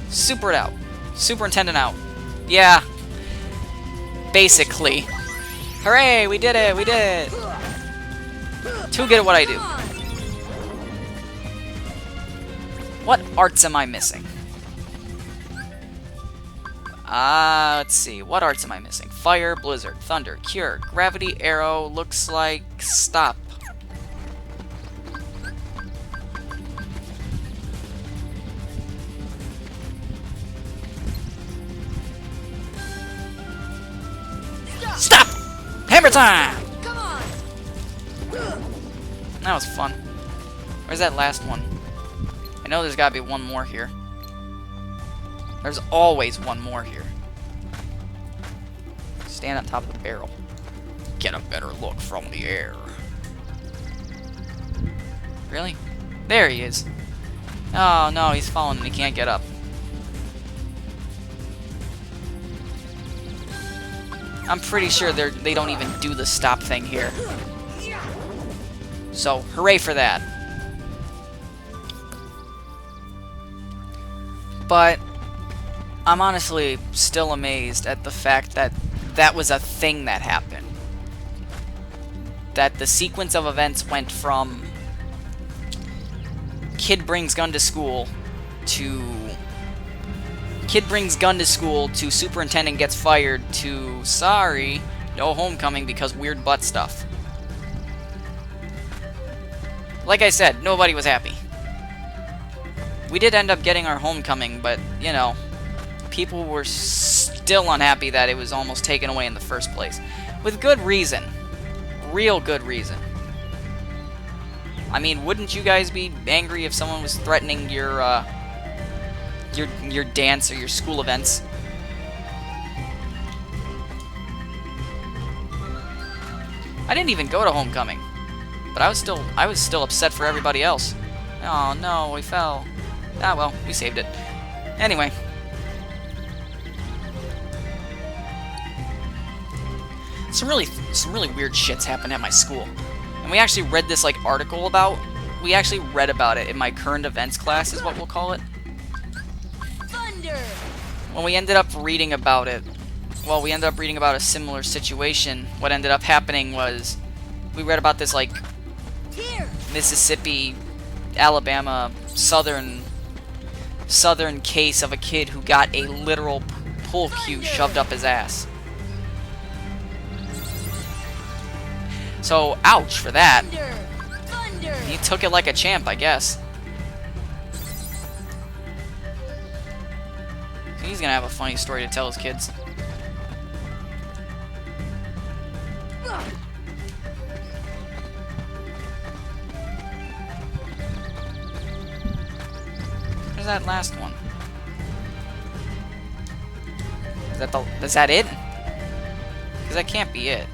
[SPEAKER 1] Super it out. Superintendent out. Yeah. Basically. Hooray, we did it, we did it! Too good at what I do. What arts am I missing? Let's see. What arts am I missing? Fire, blizzard, thunder, cure, gravity, arrow, looks like stop. Stop! Hammer time!
[SPEAKER 3] Come on.
[SPEAKER 1] That was fun. Where's that last one? I know there's gotta be one more here. There's always one more here. Stand on top of the barrel. Get a better look from the air. Really? There he is. Oh no, he's fallen and he can't get up. I'm pretty sure they don't even do the stop thing here. So, hooray for that. But I'm honestly still amazed at the fact that that was a thing that happened. That the sequence of events went from kid brings gun to school to superintendent gets fired to sorry, no homecoming because weird butt stuff. Like I said, nobody was happy. We did end up getting our homecoming, but, you know, people were still unhappy that it was almost taken away in the first place. With good reason. Real good reason. I mean, wouldn't you guys be angry if someone was threatening your dance or your school events? I didn't even go to homecoming, but I was still upset for everybody else. Oh no, we fell. Ah well, we saved it. Anyway. Some really weird shits happened at my school. And we actually read this like article about. We actually read about it in my current events class is what we'll call it.
[SPEAKER 3] Thunder.
[SPEAKER 1] When we ended up reading about it, well, we ended up reading about a similar situation. What ended up happening was we read about this like
[SPEAKER 3] Here.
[SPEAKER 1] Mississippi, Alabama, southern case of a kid who got a literal pool cue shoved up his ass. So, ouch for that.
[SPEAKER 3] Thunder. Thunder.
[SPEAKER 1] He took it like a champ, I guess. He's gonna have a funny story to tell his kids. Where's that last one? Is that it? Because that can't be it.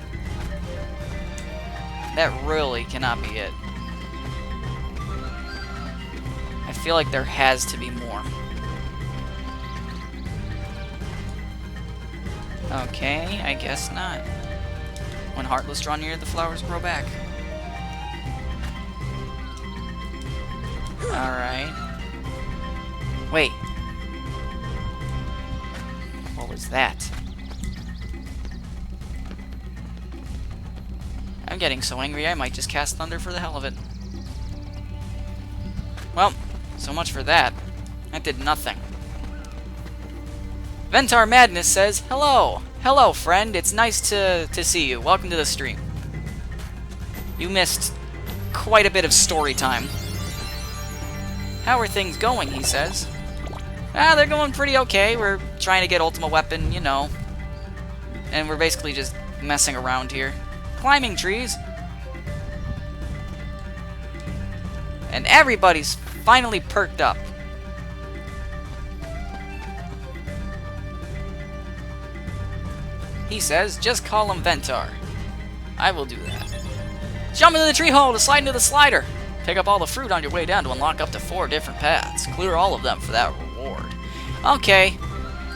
[SPEAKER 1] That really cannot be it. I feel like there has to be more. Okay, I guess not. When heartless draw near, the flowers grow back. Alright. Wait. What was that? I'm getting so angry I might just cast Thunder for the hell of it. Well, so much for that. That did nothing. Ventar Madness says, hello! Hello, friend. It's nice to see you. Welcome to the stream. You missed quite a bit of story time. How are things going, he says. Ah, they're going pretty okay. We're trying to get Ultima Weapon, you know. And we're basically just messing around here. Climbing trees. And everybody's finally perked up. He says, just call him Ventar. I will do that. Jump into the tree hole to slide into the slider. Pick up all the fruit on your way down to unlock up to 4 different paths. Clear all of them for that reward. Okay.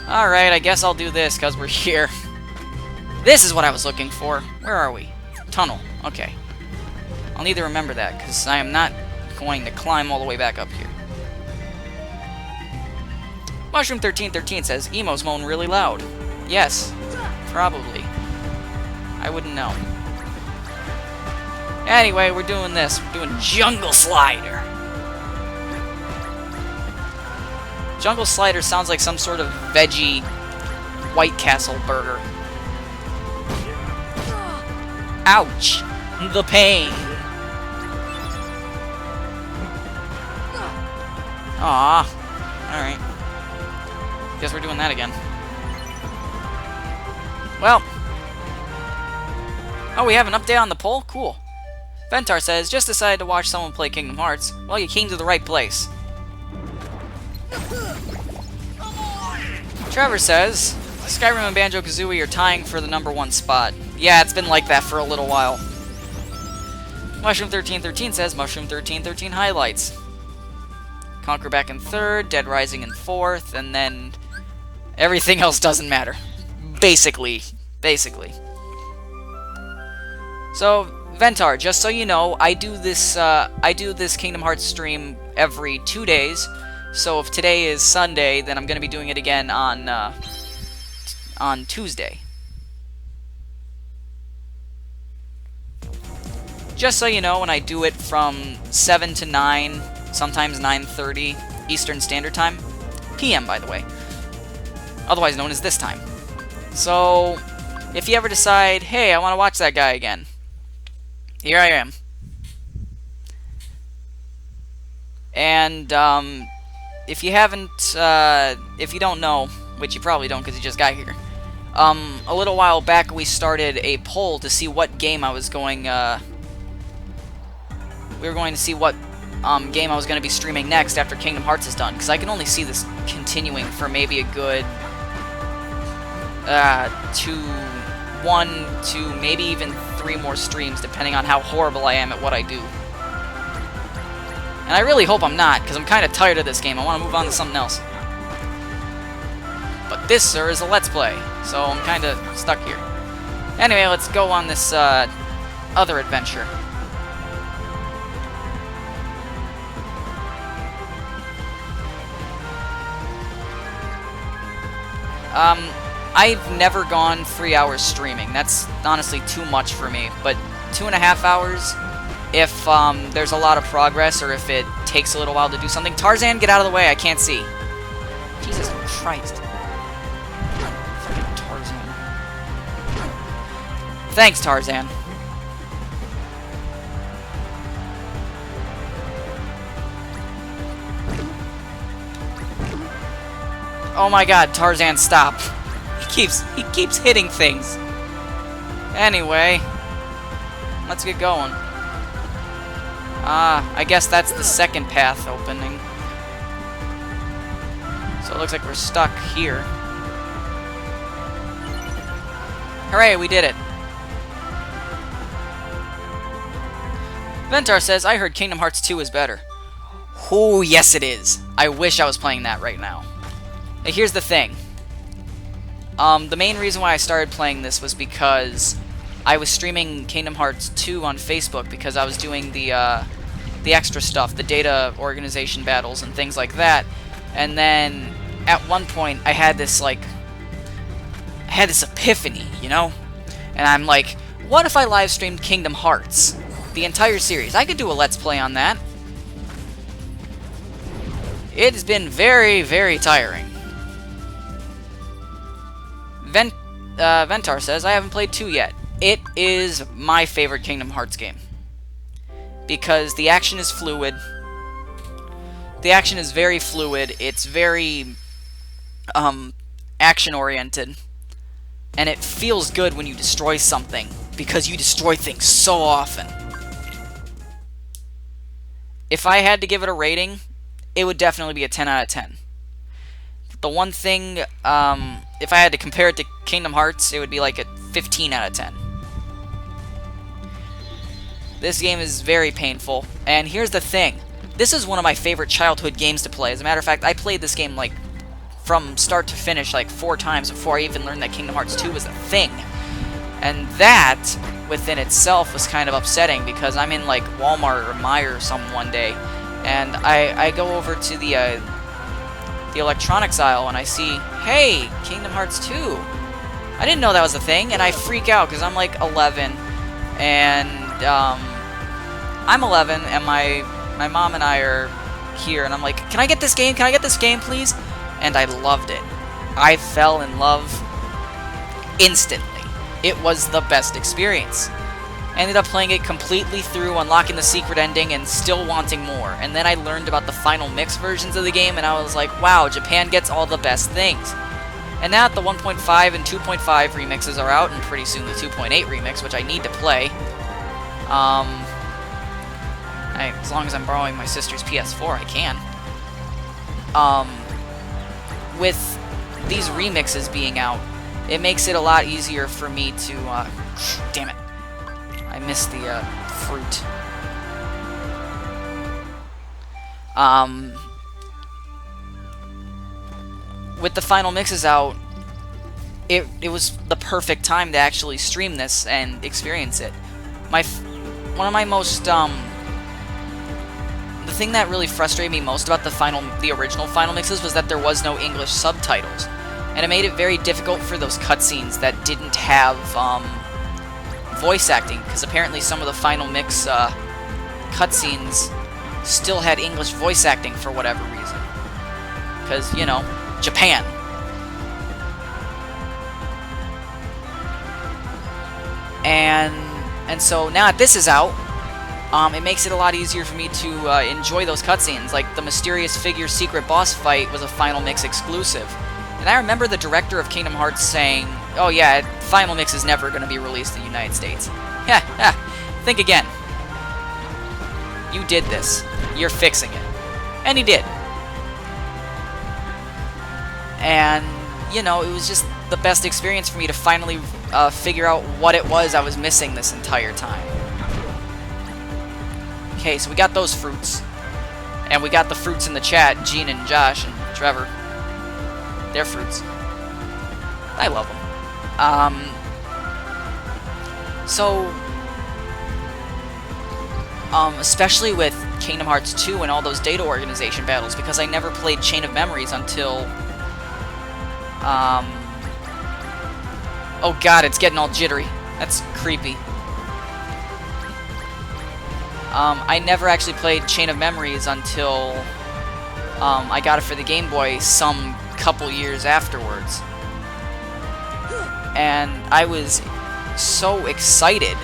[SPEAKER 1] Alright, I guess I'll do this because we're here. This is what I was looking for. Where are we? Tunnel. Okay. I'll need to remember that because I am not going to climb all the way back up here. Mushroom1313 says, Emo's moan really loud. Yes. Probably. I wouldn't know. Anyway, we're doing this. We're doing Jungle Slider. Jungle Slider sounds like some sort of veggie White Castle burger. Ouch! The pain. Aw. Alright. Guess we're doing that again. Well. Oh, we have an update on the poll? Cool. Ventar says, just decided to watch someone play Kingdom Hearts. Well, you came to the right place. Trevor says, Skyrim and Banjo-Kazooie are tying for the #1 spot. Yeah, it's been like that for a little while. Mushroom1313 says, Mushroom1313 highlights. Conquer back in 3rd, Dead Rising in 4th, and then everything else doesn't matter. Basically. So, Ventar, just so you know, I do this Kingdom Hearts stream every 2 days. So if today is Sunday, then I'm going to be doing it again on Tuesday. Just so you know, when I do it from 7 to 9, sometimes 9:30 Eastern Standard Time, PM by the way, otherwise known as this time. So, if you ever decide, hey, I want to watch that guy again, here I am. And if you haven't, if you don't know, which you probably don't because you just got here, a little while back we started a poll to see what game I was going, we were going to see what game I was going to be streaming next after Kingdom Hearts is done, because I can only see this continuing for maybe a good 1 to maybe even 3 more streams, depending on how horrible I am at what I do. And I really hope I'm not, because I'm kind of tired of this game. I want to move on to something else. But this, sir, is a Let's Play, so I'm kind of stuck here. Anyway, let's go on this other adventure. I've never gone 3 hours streaming. That's honestly too much for me. But 2.5 hours, if there's a lot of progress or if it takes a little while to do something. Tarzan, get out of the way. I can't see. Jesus Christ. Freaking Tarzan. Thanks, Tarzan. Oh my god, Tarzan, stop. He keeps hitting things. Anyway, let's get going. I guess that's the second path opening. So it looks like we're stuck here. Hooray, we did it. Ventar says, I heard Kingdom Hearts 2 is better. Oh, yes it is. I wish I was playing that right now. Now, here's the thing. The main reason why I started playing this was because I was streaming Kingdom Hearts 2 on Facebook because I was doing the extra stuff, the data organization battles and things like that. And then at one point I had this epiphany, you know? And I'm like, what if I live streamed Kingdom Hearts? The entire series. I could do a Let's Play on that. It has been very, very tiring. Ventar says, I haven't played 2 yet. It is my favorite Kingdom Hearts game. Because the action is fluid. The action is very fluid. It's very action-oriented. And it feels good when you destroy something. Because you destroy things so often. If I had to give it a rating, it would definitely be a 10 out of 10. The one thing, if I had to compare it to Kingdom Hearts, it would be like a 15 out of 10. This game is very painful, and here's the thing. This is one of my favorite childhood games to play. As a matter of fact, I played this game like from start to finish like 4 times before I even learned that Kingdom Hearts 2 was a thing. And that, within itself, was kind of upsetting because I'm in like Walmart or Meijer or something one day, and I go over to the electronics aisle and I see, hey, Kingdom Hearts 2. I didn't know that was a thing, and I freak out because I'm like 11, and I'm 11, and my mom and I are here, and I'm like, can I get this game? Can I get this game, please? And I loved it. I fell in love instantly. It was the best experience. I ended up playing it completely through, unlocking the secret ending, and still wanting more. And then I learned about the final mix versions of the game, and I was like, wow, Japan gets all the best things. And now that the 1.5 and 2.5 remixes are out, and pretty soon the 2.8 remix, which I need to play, as long as I'm borrowing my sister's PS4, I can. With these remixes being out, it makes it a lot easier for me to, damn it. I missed the, fruit. With the final mixes out, it was the perfect time to actually stream this and experience it. One of my most, the thing that really frustrated me most about the original final mixes was that there was no English subtitles. And it made it very difficult for those cutscenes that didn't have, voice acting, because apparently some of the final mix cutscenes still had English voice acting for whatever reason. Because, you know, Japan. And so now that this is out, it makes it a lot easier for me to enjoy those cutscenes. Like, the Mysterious Figure secret boss fight was a Final Mix exclusive. And I remember the director of Kingdom Hearts saying, oh yeah, Final Mix is never going to be released in the United States. Think again. You did this. You're fixing it. And he did. And, you know, it was just the best experience for me to finally figure out what it was I was missing this entire time. Okay, so we got those fruits. And we got the fruits in the chat, Gene and Josh and Trevor. They're fruits. I love them. Especially with Kingdom Hearts 2 and all those data organization battles, because I never played Chain of Memories until... oh god, it's getting all jittery. That's creepy. I never actually played Chain of Memories until I got it for the Game Boy some couple years afterwards. And I was so excited.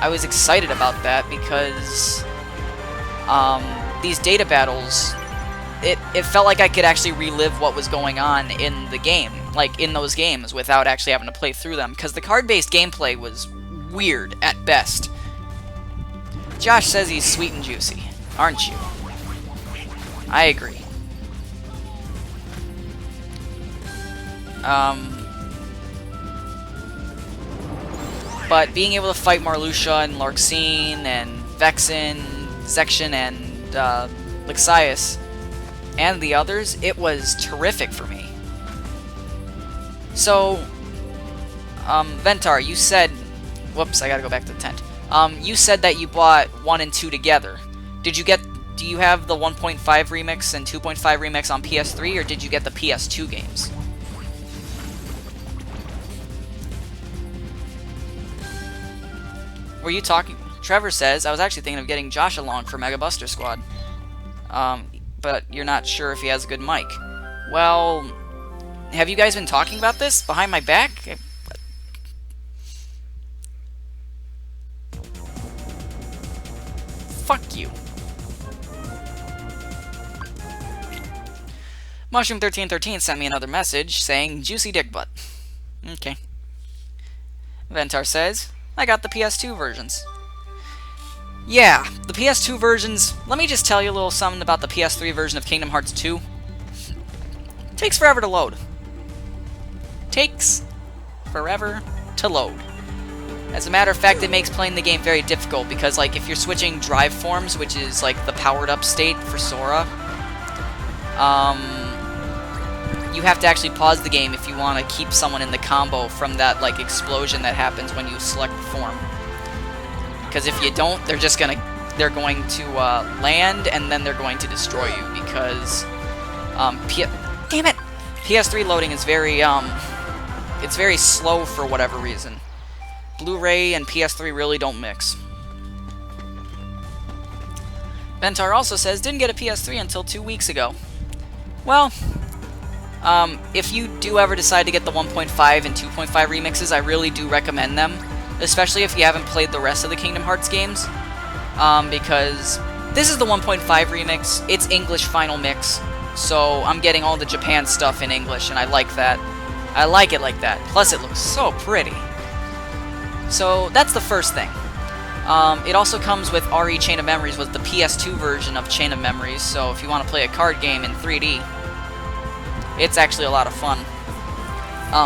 [SPEAKER 1] I was excited about that because these data battles, it felt like I could actually relive what was going on in the game, like in those games, without actually having to play through them, because the card-based gameplay was weird at best. Josh says he's sweet and juicy, aren't you? I agree. But being able to fight Marluxia and Larxene and Vexen, Zexion and Lixias and the others, it was terrific for me. So, Ventar, you said... Whoops, I gotta go back to the tent. You said that you bought 1 and 2 together. Do you have the 1.5 remix and 2.5 remix on PS3, or did you get the PS2 games? Were you talking... Trevor says, I was actually thinking of getting Josh along for Mega Buster Squad. But you're not sure if he has a good mic. Well, have you guys been talking about this behind my back? Fuck you. Mushroom1313 sent me another message saying, juicy dick butt. Okay. Ventar says, I got the PS2 versions. Yeah, the PS2 versions, let me just tell you a little something about the PS3 version of Kingdom Hearts 2. Takes forever to load. Takes forever to load. As a matter of fact, it makes playing the game very difficult, because, like, if you're switching drive forms, which is, like, the powered-up state for Sora, you have to actually pause the game if you want to keep someone in the combo from that, like, explosion that happens when you select the form. Because if you don't, they're going to land, and then they're going to destroy you, because, damn it! PS3 loading is very, it's very slow for whatever reason. Blu-ray and PS3 really don't mix. Ventar also says, didn't get a PS3 until 2 weeks ago. Well, if you do ever decide to get the 1.5 and 2.5 remixes, I really do recommend them. Especially if you haven't played the rest of the Kingdom Hearts games. Because this is the 1.5 remix, it's English Final Mix, so I'm getting all the Japan stuff in English, and I like that. I like it like that. Plus, it looks so pretty. So, that's the first thing. It also comes with RE Chain of Memories, with the PS2 version of Chain of Memories, so if you want to play a card game in 3D, it's actually a lot of fun.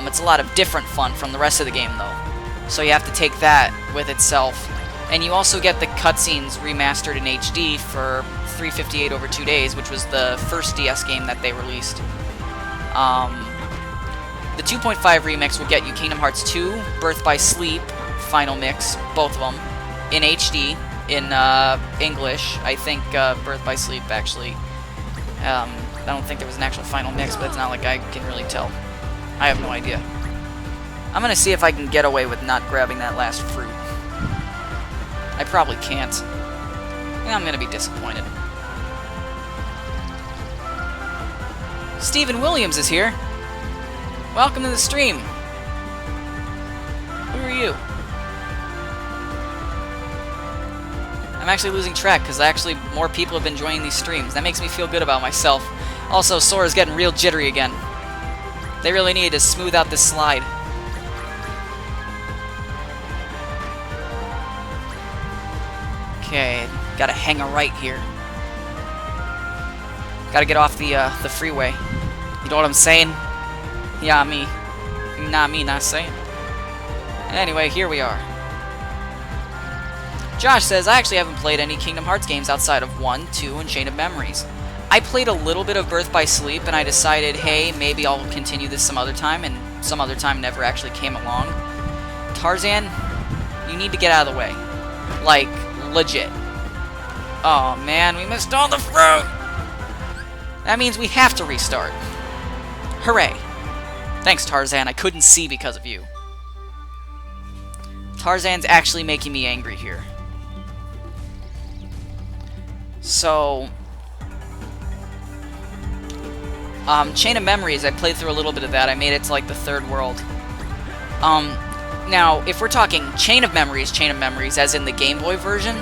[SPEAKER 1] It's a lot of different fun from the rest of the game, though. So you have to take that with itself. And you also get the cutscenes remastered in HD for $3.58 over 2 days, which was the first DS game that they released. The 2.5 remix will get you Kingdom Hearts 2, Birth by Sleep, Final Mix, both of them, in HD, in English. I think Birth by Sleep, actually. I don't think there was an actual Final Mix, but it's not like I can really tell. I have no idea. I'm gonna see if I can get away with not grabbing that last fruit. I probably can't. And I'm gonna be disappointed. Stephen Williams is here. Welcome to the stream. Who are you? I'm actually losing track because actually more people have been joining these streams. That makes me feel good about myself. Also, Sora's getting real jittery again. They really need to smooth out this slide. Okay, gotta hang a right here. Gotta get off the freeway. You know what I'm saying? Yeah, me. Not saying. Anyway, here we are. Josh says, I actually haven't played any Kingdom Hearts games outside of 1, 2, and Chain of Memories. I played a little bit of Birth by Sleep, and I decided, hey, maybe I'll continue this some other time, and some other time never actually came along. Tarzan, you need to get out of the way. Like, legit. Oh man, we missed all the fruit! That means we have to restart. Hooray. Thanks, Tarzan, I couldn't see because of you. Tarzan's actually making me angry here. So... Chain of Memories, I played through a little bit of that. I made it to, like, the 3rd world. Now, if we're talking Chain of Memories, as in the Game Boy version,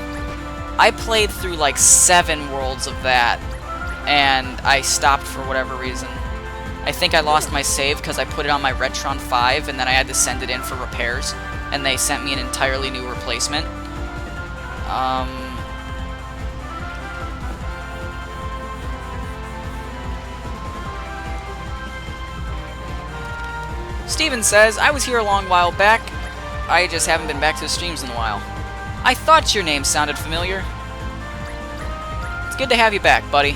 [SPEAKER 1] I played through, like, 7 worlds of that, and I stopped for whatever reason. I think I lost my save because I put it on my Retron 5, and then I had to send it in for repairs, and they sent me an entirely new replacement. Steven says, I was here a long while back. I just haven't been back to the streams in a while. I thought your name sounded familiar. It's good to have you back, buddy.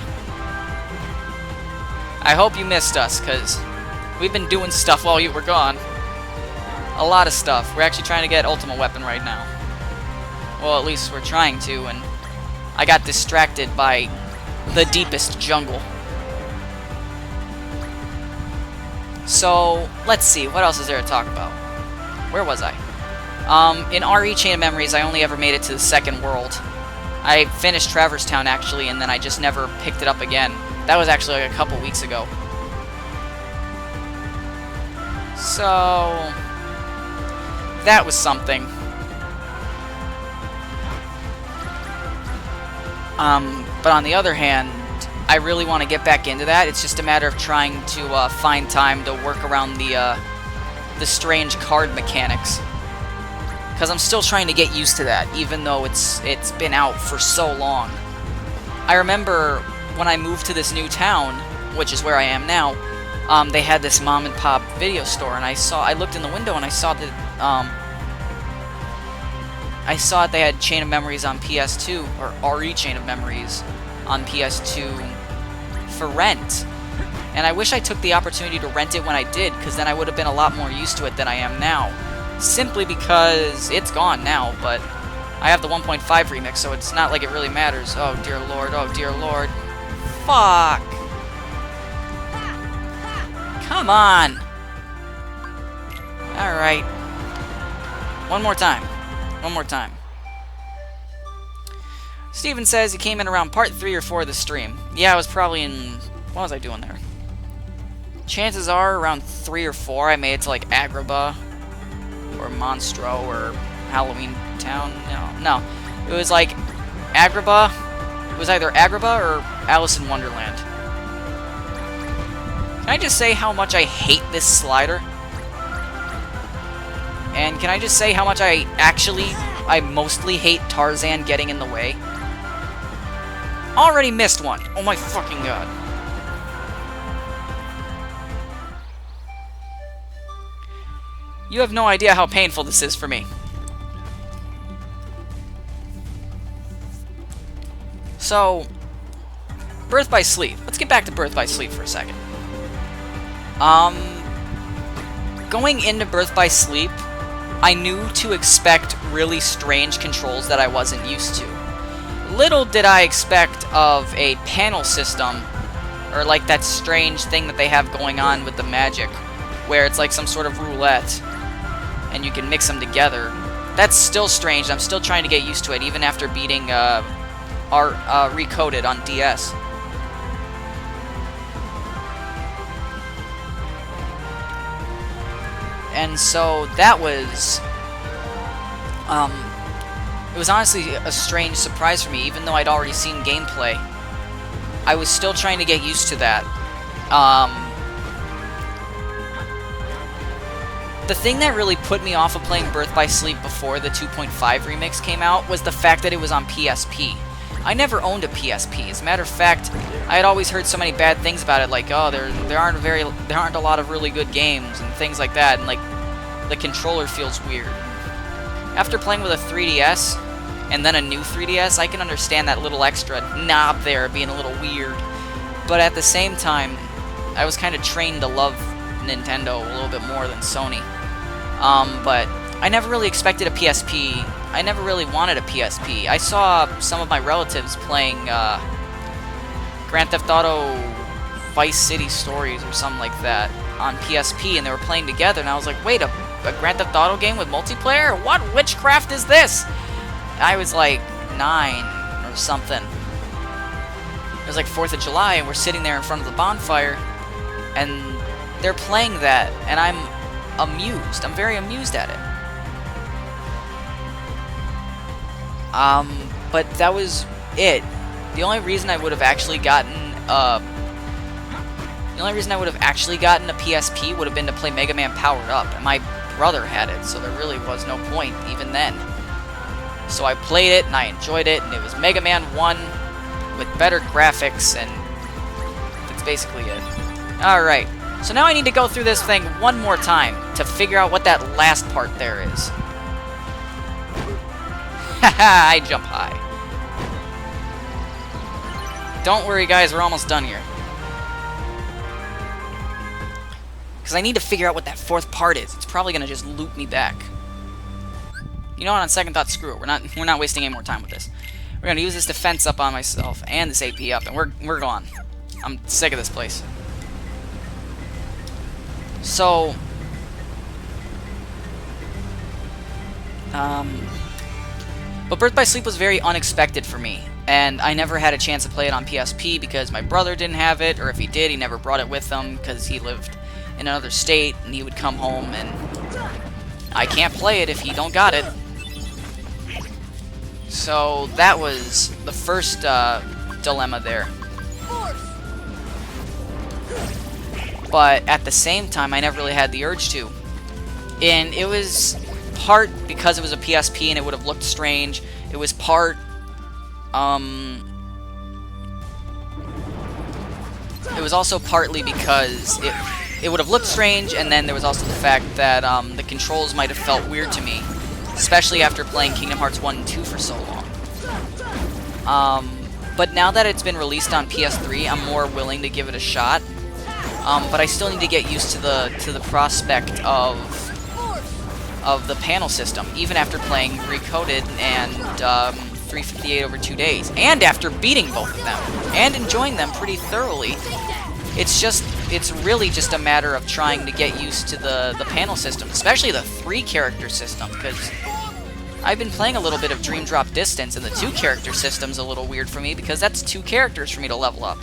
[SPEAKER 1] I hope you missed us, because we've been doing stuff while you were gone. A lot of stuff. We're actually trying to get Ultima Weapon right now. Well, at least we're trying to, and I got distracted by the deepest jungle. So, let's see, what else is there to talk about? Where was I? In RE Chain of Memories, I only ever made it to the 2nd world. I finished Traverse Town, actually, and then I just never picked it up again. That was actually like a couple weeks ago. So... that was something. But on the other hand, I really want to get back into that. It's just a matter of trying to find time to work around the strange card mechanics. Because I'm still trying to get used to that, even though it's been out for so long. I remember when I moved to this new town, which is where I am now, they had this mom and pop video store, and I looked in the window and I saw that they had Chain of Memories on PS2, or RE Chain of Memories on PS2 for rent. And I wish I took the opportunity to rent it when I did, because then I would have been a lot more used to it than I am now. Simply because it's gone now, but I have the 1.5 remix, so it's not like it really matters. Oh dear lord, oh dear lord. Fuck! Come on! Alright. One more time. One more time. Steven says he came in around part 3 or 4 of the stream. Yeah, I was probably in... what was I doing there? Chances are around 3 or 4 I made it to, like, Agrabah, or Monstro, or Halloween Town. No. It was, like, Agrabah. It was either Agrabah or Alice in Wonderland. Can I just say how much I hate this slider? And can I just say how much I mostly hate Tarzan getting in the way? Already missed one. Oh my fucking god. You have no idea how painful this is for me. So, Birth by Sleep. Let's get back to Birth by Sleep for a second. Going into Birth by Sleep, I knew to expect really strange controls that I wasn't used to. Little did I expect of a panel system, or like that strange thing that they have going on with the magic, where it's like some sort of roulette, and you can mix them together. That's still strange. I'm still trying to get used to it, even after beating Recoded on DS. And so that was It was honestly a strange surprise for me, even though I'd already seen gameplay. I was still trying to get used to that. The thing that really put me off of playing Birth by Sleep before the 2.5 remix came out was the fact that it was on PSP. I never owned a PSP. As a matter of fact, I had always heard so many bad things about it, like, oh, there aren't a lot of really good games and things like that, and like the controller feels weird. After playing with a 3DS and then a new 3DS, I can understand that little extra knob there being a little weird. But at the same time, I was kind of trained to love Nintendo a little bit more than Sony. But I never really expected a PSP. I never really wanted a PSP. I saw some of my relatives playing Grand Theft Auto Vice City Stories or something like that on PSP, and they were playing together, and I was like, wait, a Grand Theft Auto game with multiplayer? What witchcraft is this? I was like 9 or something. It was like 4th of July, and we're sitting there in front of the bonfire, and they're playing that, and I'm amused. I'm very amused at it. But that was it. The only reason I would have actually gotten a PSP would have been to play Mega Man Powered Up, and my brother had it, so there really was no point even then. So I played it, and I enjoyed it, and it was Mega Man 1 with better graphics, and that's basically it. Alright, so now I need to go through this thing one more time to figure out what that last part there is. Haha, I jump high. Don't worry guys, we're almost done here. Because I need to figure out what that fourth part is. It's probably going to just loop me back. You know what, on second thought, screw it. We're not wasting any more time with this. We're going to use this defense up on myself and this AP up, and we're gone. I'm sick of this place. So, but Birth by Sleep was very unexpected for me, and I never had a chance to play it on PSP because my brother didn't have it, or if he did, he never brought it with him because he lived in another state, and he would come home, and I can't play it if he don't got it. So that was the first dilemma there. But at the same time, I never really had the urge to. And it was part because it was a PSP and it would have looked strange. It was part, it was also partly because it would have looked strange, and then there was also the fact that the controls might have felt weird to me, especially after playing Kingdom Hearts 1 and 2 for so long. But now that it's been released on PS3, I'm more willing to give it a shot. But I still need to get used to the prospect of the panel system, even after playing Recoded and 358 over 2 days, and after beating both of them and enjoying them pretty thoroughly. It's really just a matter of trying to get used to the panel system, especially the 3-character system, because I've been playing a little bit of Dream Drop Distance, and the 2-character system's a little weird for me because that's 2 characters for me to level up.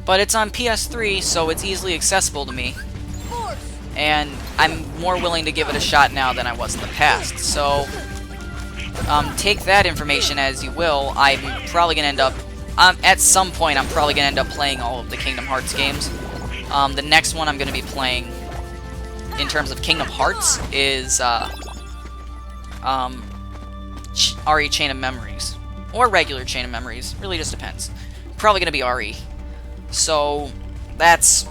[SPEAKER 1] But it's on PS3, so it's easily accessible to me, and I'm more willing to give it a shot now than I was in the past. So take that information as you will. I'm probably going to end up, at some point, I'm probably going to end up playing all of the Kingdom Hearts games. The next one I'm going to be playing, in terms of Kingdom Hearts, is RE Chain of Memories. Or regular Chain of Memories. Really just depends. Probably going to be RE. So, that's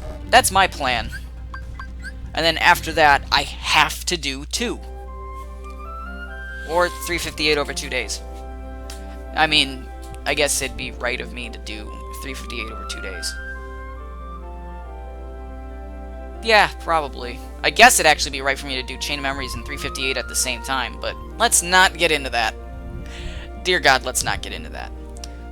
[SPEAKER 1] my plan. And then after that, I have to do 2. Or 358 over 2 days. I mean, I guess it'd be right of me to do 358 over 2 days. Yeah, probably. I guess it'd actually be right for me to do Chain of Memories and 358 at the same time, but let's not get into that. Dear God, let's not get into that.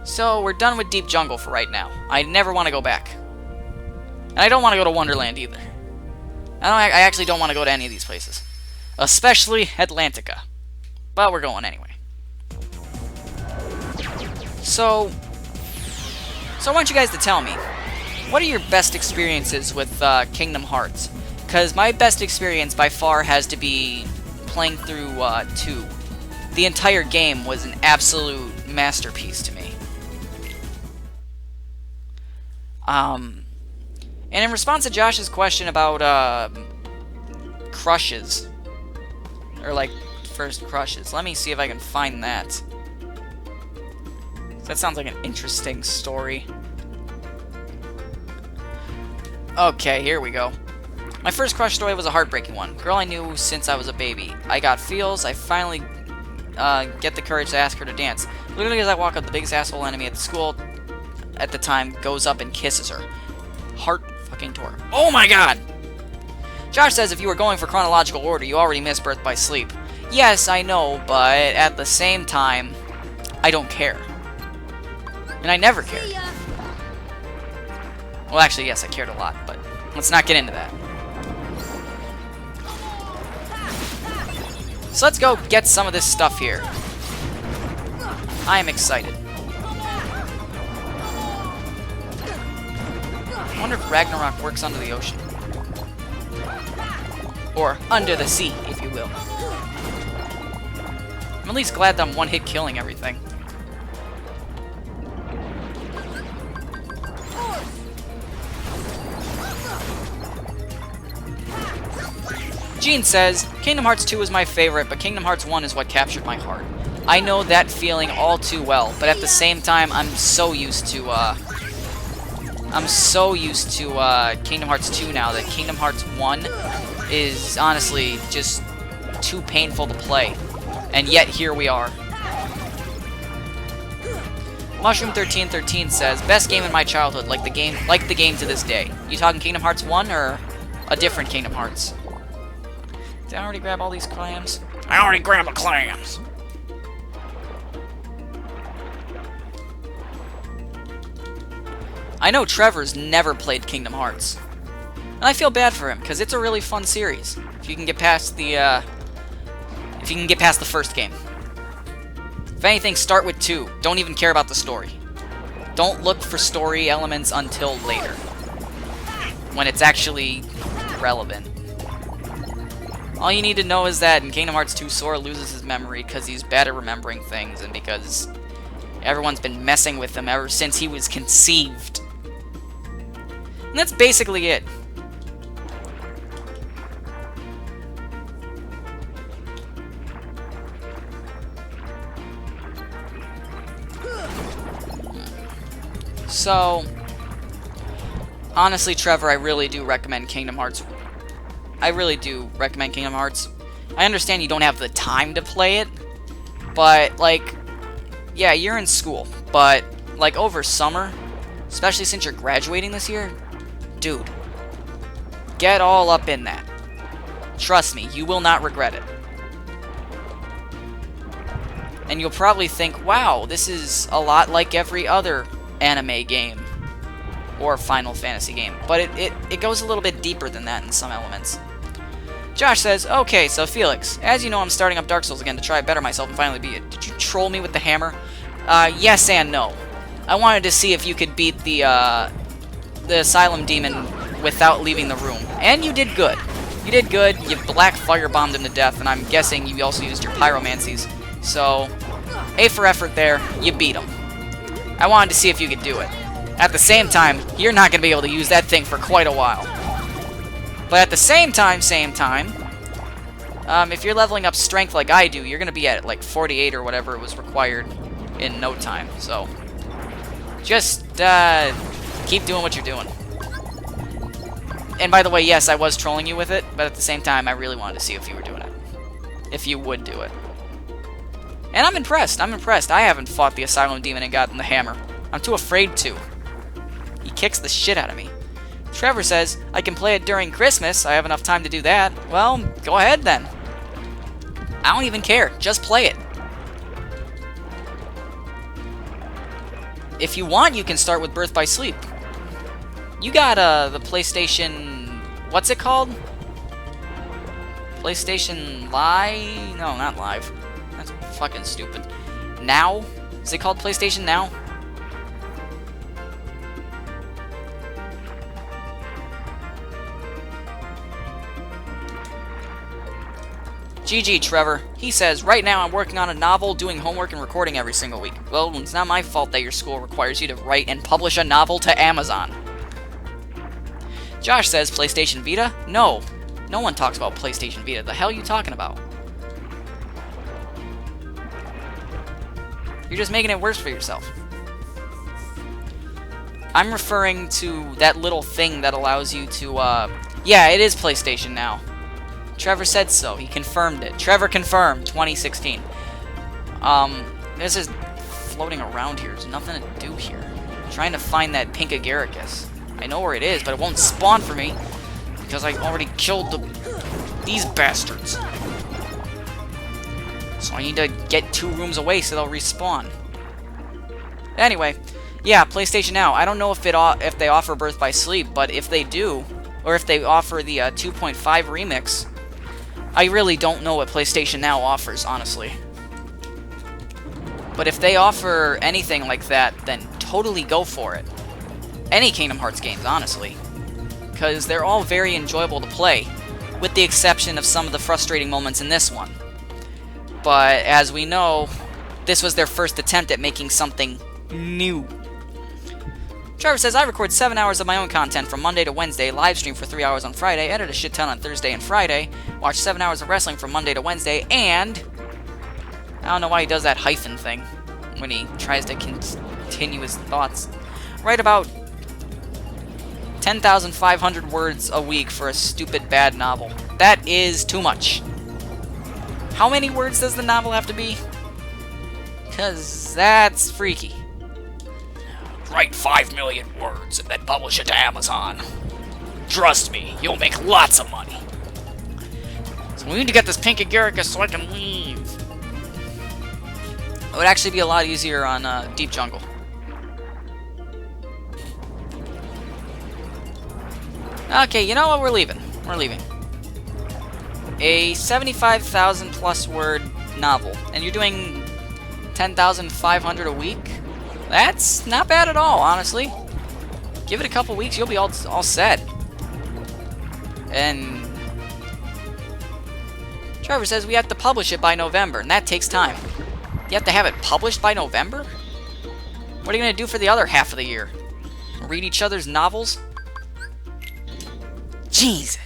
[SPEAKER 1] So, we're done with Deep Jungle for right now. I never want to go back. And I don't want to go to Wonderland either. I actually don't want to go to any of these places. Especially Atlantica. But we're going anyway. So I want you guys to tell me, what are your best experiences with Kingdom Hearts? Because my best experience by far has to be playing through 2. The entire game was an absolute masterpiece to me. And in response to Josh's question about crushes, or like first crushes, let me see if I can find that. That sounds like an interesting story. Okay, here we go. My first crush story was a heartbreaking one. Girl I knew since I was a baby. I got feels. I finally get the courage to ask her to dance. Literally as I walk up, the biggest asshole enemy at the school at the time goes up and kisses her. Heart fucking tore. Oh my god! Josh says if you were going for chronological order, you already missed Birth by Sleep. Yes, I know, but at the same time, I don't care. And I never cared. Well, actually, yes, I cared a lot, but let's not get into that. So let's go get some of this stuff here. I am excited. I wonder if Ragnarok works under the ocean. Or under the sea, if you will. I'm at least glad that I'm one-hit killing everything. Gene says, Kingdom Hearts 2 is my favorite, but Kingdom Hearts 1 is what captured my heart. I know that feeling all too well, but at the same time, I'm so used to Kingdom Hearts 2 now that Kingdom Hearts 1 is honestly just too painful to play. And yet, here we are. Mushroom1313 says, best game in my childhood, like the game to this day. You talking Kingdom Hearts 1 or a different Kingdom Hearts? Did I already grab all these clams?
[SPEAKER 2] I already grabbed the clams.
[SPEAKER 1] I know Trevor's never played Kingdom Hearts. And I feel bad for him, because it's a really fun series. If you can get past the, first game. If anything, start with 2. Don't even care about the story. Don't look for story elements until later. When it's actually relevant. All you need to know is that in Kingdom Hearts 2, Sora loses his memory because he's bad at remembering things and because everyone's been messing with him ever since he was conceived. And that's basically it. So, honestly, Trevor, I really do recommend Kingdom Hearts. I really do recommend Kingdom Hearts. I understand you don't have the time to play it, but, like, yeah, you're in school, but, like, over summer, especially since you're graduating this year, dude, get all up in that. Trust me, you will not regret it. And you'll probably think, wow, this is a lot like every other anime game or Final Fantasy game, but it goes a little bit deeper than that in some elements. Josh says, okay, so Felix, as you know, I'm starting up Dark Souls again to try to better myself and finally beat it. Did you troll me with the hammer? Yes and no. I wanted to see if you could beat the Asylum Demon without leaving the room. And you did good. You did good. You black firebombed him to death, and I'm guessing you also used your pyromancies. So, A for effort there. You beat him. I wanted to see if you could do it. At the same time, you're not going to be able to use that thing for quite a while. But at the same time, if you're leveling up strength like I do, you're going to be at like 48 or whatever it was required in no time. So, just keep doing what you're doing. And by the way, yes, I was trolling you with it, but at the same time, I really wanted to see if you were doing it. If you would do it. And I'm impressed. I'm impressed. I haven't fought the Asylum Demon and gotten the hammer. I'm too afraid to. He kicks the shit out of me. Trevor says, I can play it during Christmas. I have enough time to do that. Well, go ahead then. I don't even care. Just play it. If you want, you can start with Birth by Sleep. You got the PlayStation... What's it called? PlayStation Live? No, not Live. That's fucking stupid. Now? Is it called PlayStation Now? GG, Trevor. He says, right now I'm working on a novel, doing homework and recording every single week. Well, it's not my fault that your school requires you to write and publish a novel to Amazon. Josh says, PlayStation Vita? No. No one talks about PlayStation Vita. The hell are you talking about? You're just making it worse for yourself. I'm referring to that little thing that allows you to, yeah, it is PlayStation now. Trevor said so. He confirmed it. Trevor confirmed. 2016. This is floating around here. There's nothing to do here. I'm trying to find that pink agaricus. I know where it is, but it won't spawn for me because I already killed these bastards. So I need to get 2 rooms away so they'll respawn. Anyway, yeah, PlayStation Now. I don't know if they offer Birth by Sleep, but if they do, or if they offer the 2.5 remix, I really don't know what PlayStation Now offers, honestly. But if they offer anything like that, then totally go for it. Any Kingdom Hearts games, honestly. Because they're all very enjoyable to play, with the exception of some of the frustrating moments in this one. But as we know, this was their first attempt at making something new. Trevor says, I record 7 hours of my own content from Monday to Wednesday, live stream for 3 hours on Friday, edit a shit ton on Thursday and Friday, watch 7 hours of wrestling from Monday to Wednesday, and I don't know why he does that hyphen thing when he tries to continue his thoughts. Write about 10,500 words a week for a stupid bad novel. That is too much. How many words does the novel have to be? Because that's freaky.
[SPEAKER 2] Write 5 million words and then publish it to Amazon. Trust me, you'll make lots of money.
[SPEAKER 1] So we need to get this pink agaricus so I can leave. It would actually be a lot easier on Deep Jungle. Okay, you know what? We're leaving. We're leaving. A 75,000 plus word novel, and you're doing 10,500 a week? That's not bad at all, honestly. Give it a couple weeks, you'll be all set. And Trevor says we have to publish it by November, and that takes time. You have to have it published by November? What are you going to do for the other half of the year? Read each other's novels? Jesus.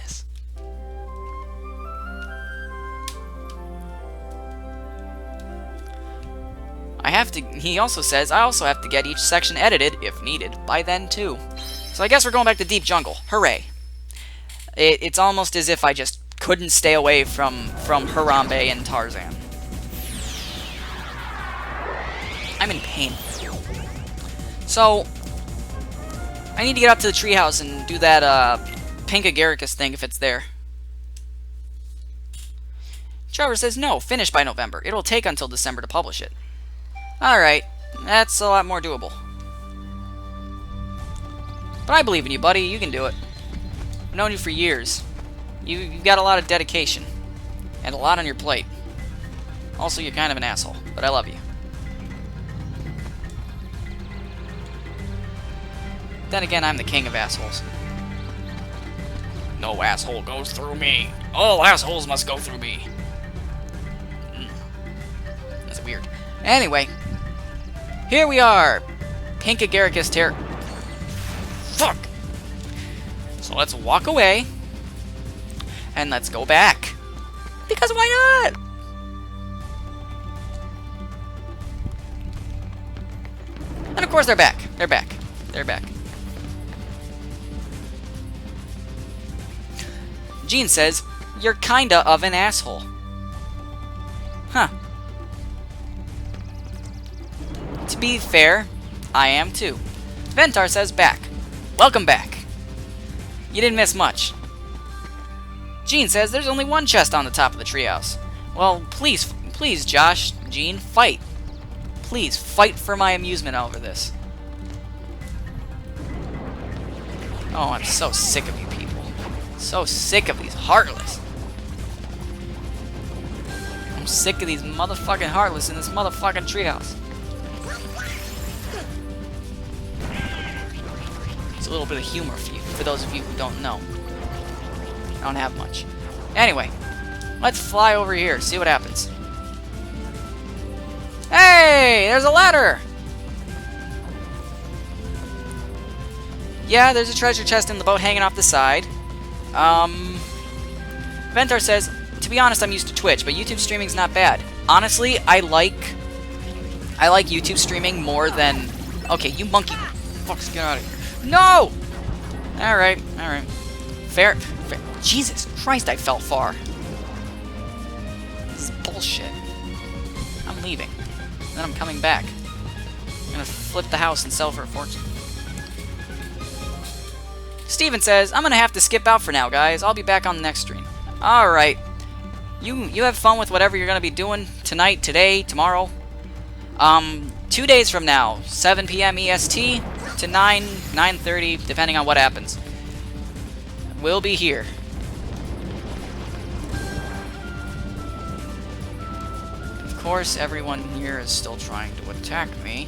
[SPEAKER 1] He also says, I also have to get each section edited, if needed, by then too. So I guess we're going back to Deep Jungle. Hooray. It's almost as if I just couldn't stay away from Harambe and Tarzan. I'm in pain. So, I need to get up to the treehouse and do that, pink agaricus thing if it's there. Trevor says, no, finish by November. It'll take until December to publish it. Alright, that's a lot more doable. But I believe in you, buddy. You can do it. I've known you for years. You've got a lot of dedication. And a lot on your plate. Also, you're kind of an asshole, but I love you. Then again, I'm the king of assholes.
[SPEAKER 2] No asshole goes through me. All assholes must go through me.
[SPEAKER 1] That's weird. Anyway, here we are. Pink agaricus tear. Fuck! So let's walk away. And let's go back. Because why not? And of course they're back. They're back. They're back. Gene says, you're kinda of an asshole. Huh. To be fair, I am too. Ventar says back. Welcome back. You didn't miss much. Gene says there's only one chest on the top of the treehouse. Well, please, Josh, Gene, fight. Please, fight for my amusement over this. Oh, I'm so sick of you people. So sick of these Heartless. I'm sick of these motherfucking Heartless in this motherfucking treehouse. It's a little bit of humor for you, for those of you who don't know. I don't have much. Anyway, Let's fly over here, see what happens. Hey, there's a ladder! Yeah, there's a treasure chest in the boat hanging off the side. Ventar says, to be honest, I'm used to Twitch, but YouTube streaming's not bad. Honestly, I like YouTube streaming more than... Okay, you monkey. Fucks, get out of here. No! Alright, alright. Fair. Jesus Christ, I fell far. This is bullshit. I'm leaving. Then I'm coming back. I'm gonna flip the house and sell for a fortune. Steven says, I'm gonna have to skip out for now, guys. I'll be back on the next stream. Alright. You have fun with whatever you're gonna be doing tonight, today, tomorrow. 2 days from now, 7 p.m. EST to 9:30, depending on what happens. We'll be here. Of course, everyone here is still trying to attack me.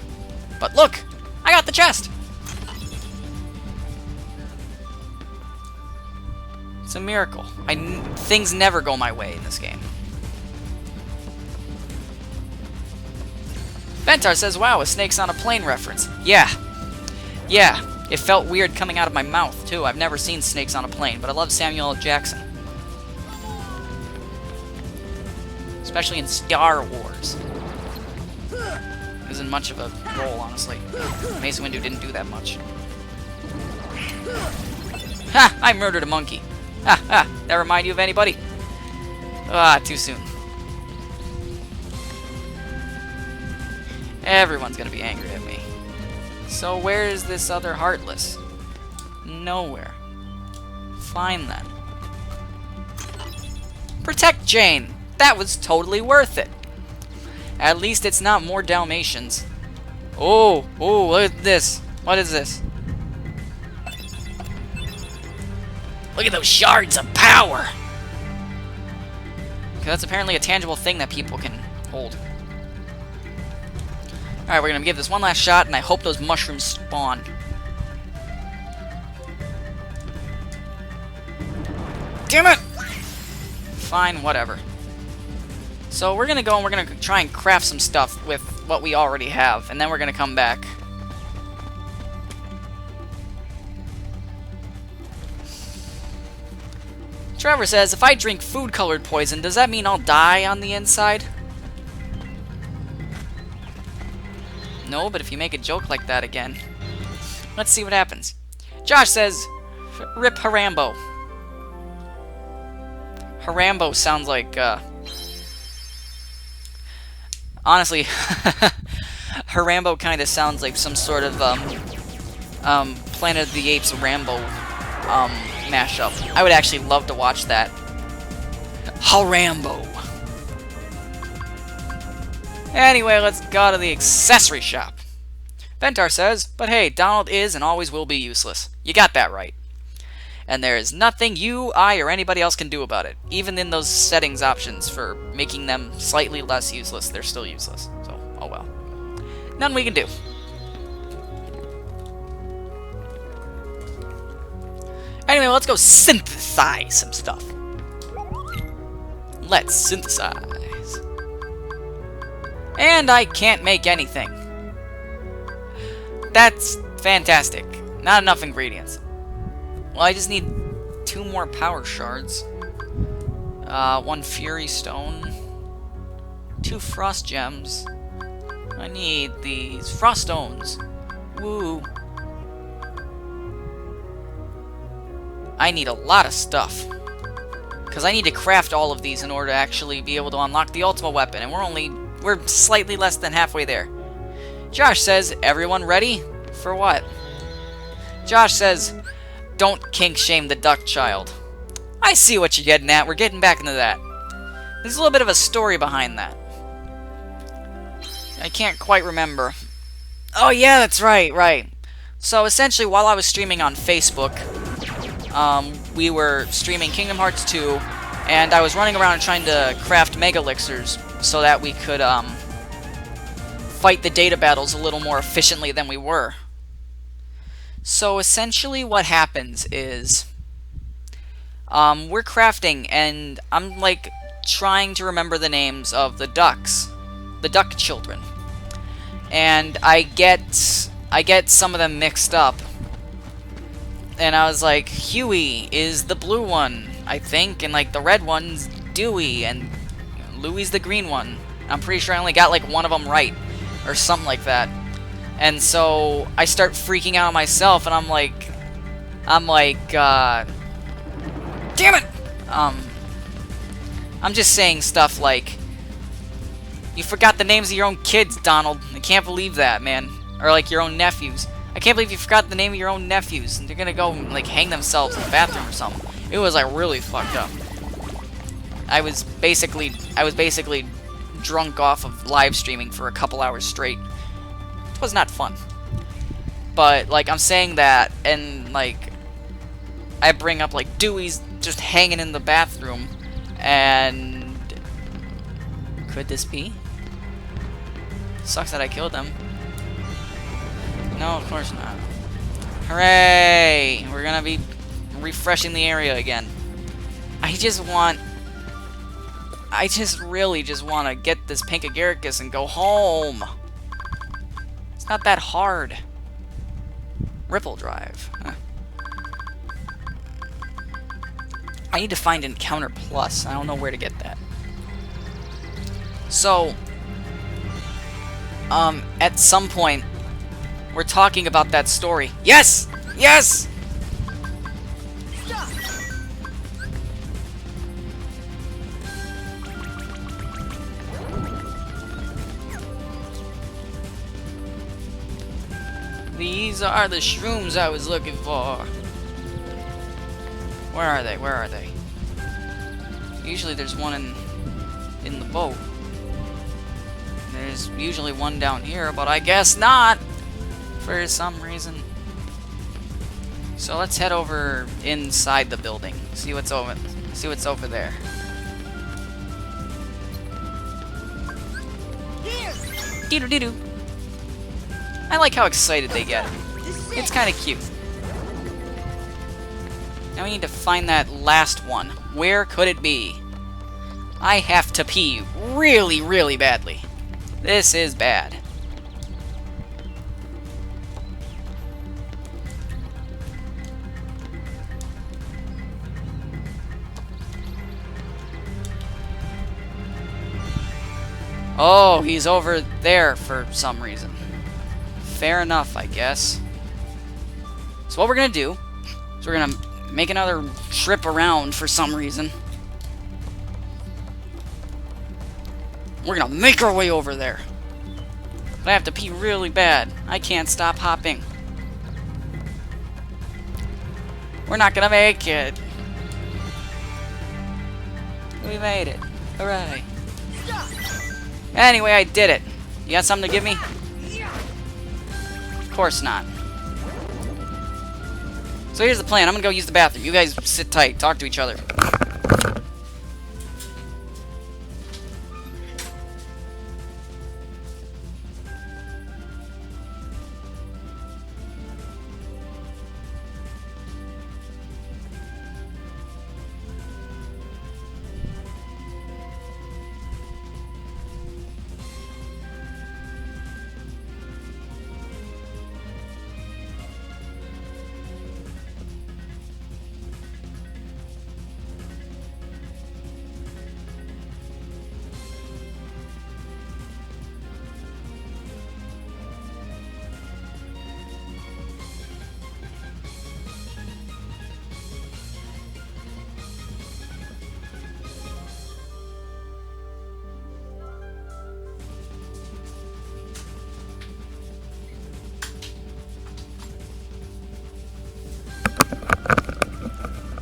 [SPEAKER 1] But look! I got the chest! It's a miracle. Things never go my way in this game. Ventar says, wow, a snakes on a plane reference. Yeah. Yeah. It felt weird coming out of my mouth, too. I've never seen Snakes on a Plane, but I love Samuel L. Jackson. Especially in Star Wars. Isn't much of a role, honestly. Mace Windu didn't do that much. Ha! I murdered a monkey. Ha ha! That remind you of anybody? Ah, too soon. Everyone's gonna be angry at me. So where is this other Heartless? Nowhere. Fine then. Protect Jane! That was totally worth it! At least it's not more Dalmatians. Oh! Oh, look at this! What is this?
[SPEAKER 2] Look at those shards of power!
[SPEAKER 1] Okay, that's apparently a tangible thing that people can hold. Alright, we're gonna give this one last shot, and I hope those mushrooms spawn. Damn it! Fine, whatever. So we're gonna go and we're gonna try and craft some stuff with what we already have, and then we're gonna come back. Trevor says, if I drink food-colored poison, does that mean I'll die on the inside? No, but if you make a joke like that again, let's see what happens. Josh says, rip Harambo. Harambo sounds like, honestly, Harambo kind of sounds like some sort of, Planet of the Apes Rambo, mashup. I would actually love to watch that. Harambo. Anyway, let's go to the accessory shop. Ventar says, but hey, Donald is and always will be useless. You got that right. And there is nothing you, I, or anybody else can do about it. Even in those settings options for making them slightly less useless, they're still useless. So, oh well. Nothing we can do. Anyway, let's go synthesize some stuff. Let's synthesize. And I can't make anything. That's fantastic. Not enough ingredients. Well, I just need 2 more power shards. 1 fury stone. 2 frost gems. I need these frost stones. Woo. I need a lot of stuff. Because I need to craft all of these in order to actually be able to unlock the Ultima Weapon. And we're slightly less than halfway there. Josh says, everyone ready? For what? Josh says, don't kink shame the duck child. I see what you're getting at. We're getting back into that. There's a little bit of a story behind that. I can't quite remember. Oh yeah, that's right. So essentially, while I was streaming on Facebook, we were streaming Kingdom Hearts 2, and I was running around trying to craft Mega Elixirs so that we could fight the data battles a little more efficiently than we were. So essentially what happens is we're crafting, and I'm like trying to remember the names of the ducks, the duck children, and I get some of them mixed up. And I was like, Huey is the blue one, I think, and like the red one's Dewey, and Louie's the green one. I'm pretty sure I only got like one of them right, or something like that. And so I start freaking out myself, and I'm like, damn it! I'm just saying stuff like, you forgot the names of your own kids, Donald. I can't believe that, man. Or like your own nephews. I can't believe you forgot the name of your own nephews, and they're gonna go like hang themselves in the bathroom or something. It was like really fucked up. I was basically drunk off of live streaming for a couple hours straight. It was not fun. But like I'm saying that, and like I bring up like Dewey's just hanging in the bathroom, and could this be? Sucks that I killed them. No, of course not. Hooray! We're gonna be refreshing the area again. I really just want to get this Pink Agaricus and go home. It's not that hard. Ripple Drive. Huh. I need to find Encounter Plus. I don't know where to get that. So, at some point, we're talking about that story. Yes! Yes!
[SPEAKER 3] Stop.
[SPEAKER 1] These are the shrooms I was looking for. Where are they? Where are they? Usually there's one in the boat. There's usually one down here, but I guess not. For some reason. So let's head over inside the building. See what's over there.
[SPEAKER 3] Here.
[SPEAKER 1] Dee-doo-dee-doo. I like how excited they get. It's kind of cute. Now we need to find that last one. Where could it be? I have to pee really, really badly. This is bad. Oh, he's over there for some reason. Fair enough, I guess. So what we're gonna do is we're gonna make another trip around for some reason. We're gonna make our way over there. But I have to pee really bad. I can't stop hopping. We're not gonna make it. We made it. Hooray.
[SPEAKER 3] Stop.
[SPEAKER 1] Anyway, I did it. You got something to give me? Of course not. So here's the plan. I'm gonna go use the bathroom. You guys sit tight. Talk to each other.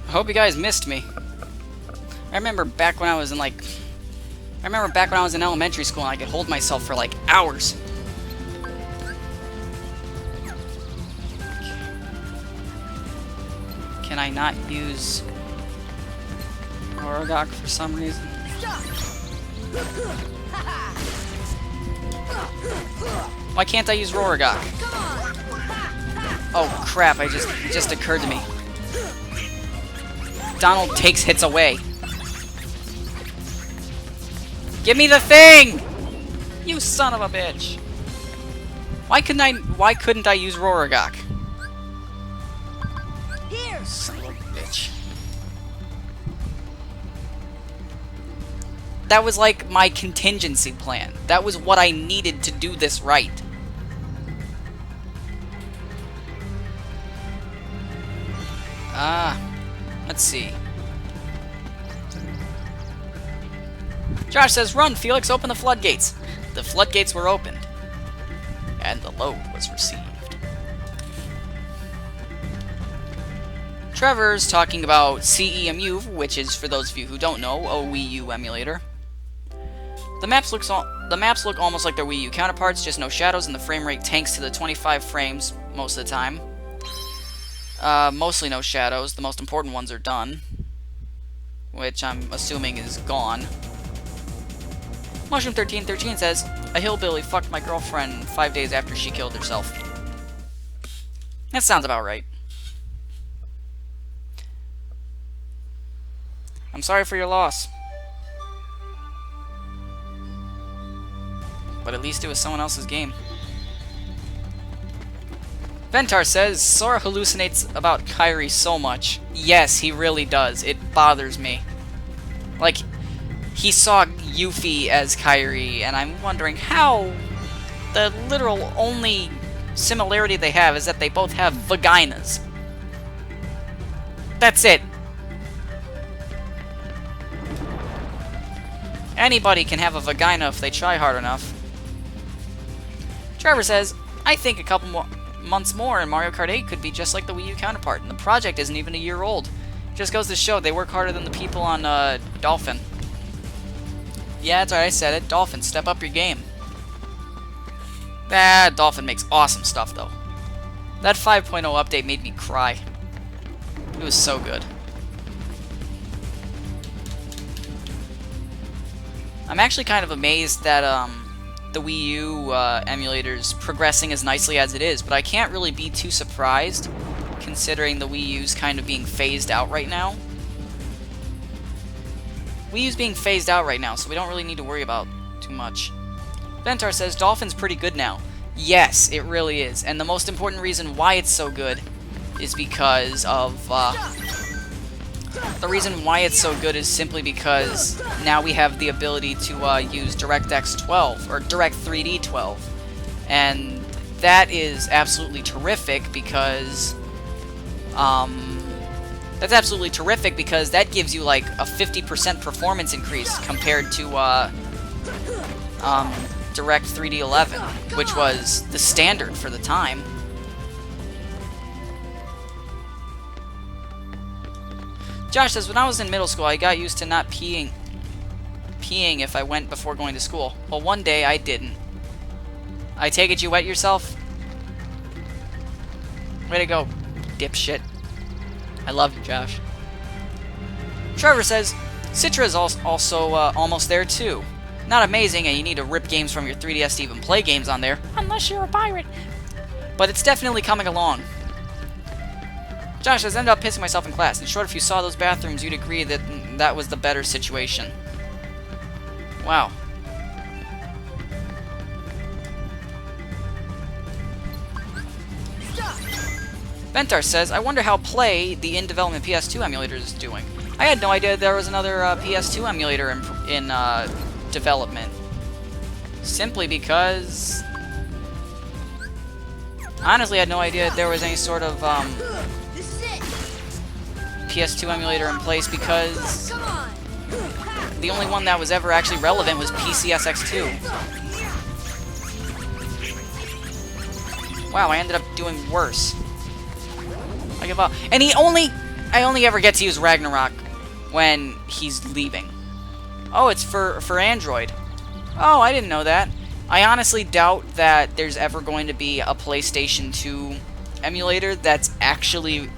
[SPEAKER 1] I hope you guys missed me. I remember back when I was in elementary school and I could hold myself for like hours. Can I not use Orogok for some reason? Why can't I use Rorogok? Oh crap, it just occurred to me. Donald takes hits away. Give me the thing! You son of a bitch! Why couldn't I use Rorogok?
[SPEAKER 3] Here.
[SPEAKER 1] Son of a bitch. That was like my contingency plan. That was what I needed to do this right. Let's see. Josh says, "Run, Felix, open the floodgates." The floodgates were opened. And the load was received. Trevor's talking about CEMU, which is, for those of you who don't know, a Wii U emulator. The maps look almost like their Wii U counterparts, just no shadows, and the frame rate tanks to the 25 frames most of the time. Mostly no shadows. The most important ones are done, which I'm assuming is gone. Mushroom1313 says, "A hillbilly fucked my girlfriend 5 days after she killed herself." That sounds about right. I'm sorry for your loss. But at least it was someone else's game. Ventar says, "Sora hallucinates about Kairi so much." Yes, he really does. It bothers me. Like, he saw Yuffie as Kairi, and I'm wondering how the literal only similarity they have is that they both have vaginas. That's it. Anybody can have a vagina if they try hard enough. Trevor says, "I think a couple more months more and Mario Kart 8 could be just like the Wii U counterpart, and the project isn't even a year old. Just goes to show they work harder than the people on Dolphin." Yeah, that's right, I said it. Dolphin, step up your game. Dolphin makes awesome stuff, though. That 5.0 update made me cry. It was so good. I'm actually kind of amazed that the Wii U emulator's progressing as nicely as it is, but I can't really be too surprised, considering the Wii U's kind of being phased out right now. Wii U's being phased out right now, so we don't really need to worry about too much. Ventar says, "Dolphin's pretty good now." Yes, it really is, and the most important reason why it's so good is because of, the reason why it's so good is simply because now we have the ability to use DirectX 12, or Direct 3D 12, and that is absolutely terrific because, that gives you like a 50% performance increase compared to Direct 3D 11, which was the standard for the time. Josh says, "When I was in middle school, I got used to not peeing if I went before going to school. Well, one day I didn't. I take it you wet yourself? Way to go, dipshit. I love you, Josh." Trevor says, "Citra is also almost there, too. Not amazing, and you need to rip games from your 3DS to even play games on there, unless you're a pirate. But it's definitely coming along." Josh says, "Ended up pissing myself in class. In short, if you saw those bathrooms, you'd agree that that was the better situation." Wow. Ventar says, "I wonder how Play, the in-development PS2 emulator, is doing. I had no idea there was another PS2 emulator in development. Simply because... honestly, I had no idea there was any sort of PS2 emulator in place, because the only one that was ever actually relevant was PCSX2. Wow, I ended up doing worse. I give up. And I only ever get to use Ragnarok when he's leaving. Oh, it's for Android. Oh, I didn't know that. I honestly doubt that there's ever going to be a PlayStation 2 emulator that's actually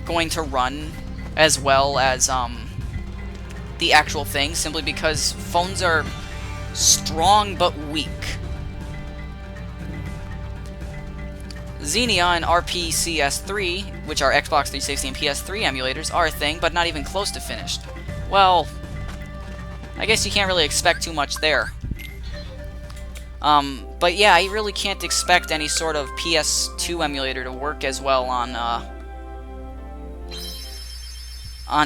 [SPEAKER 1] going to run as well as the actual thing, simply because phones are strong but weak. Xenia and RPCS3, which are Xbox 360 and PS3 emulators, are a thing, but not even close to finished. Well, I guess you can't really expect too much there. But yeah, I really can't expect any sort of PS2 emulator to work as well on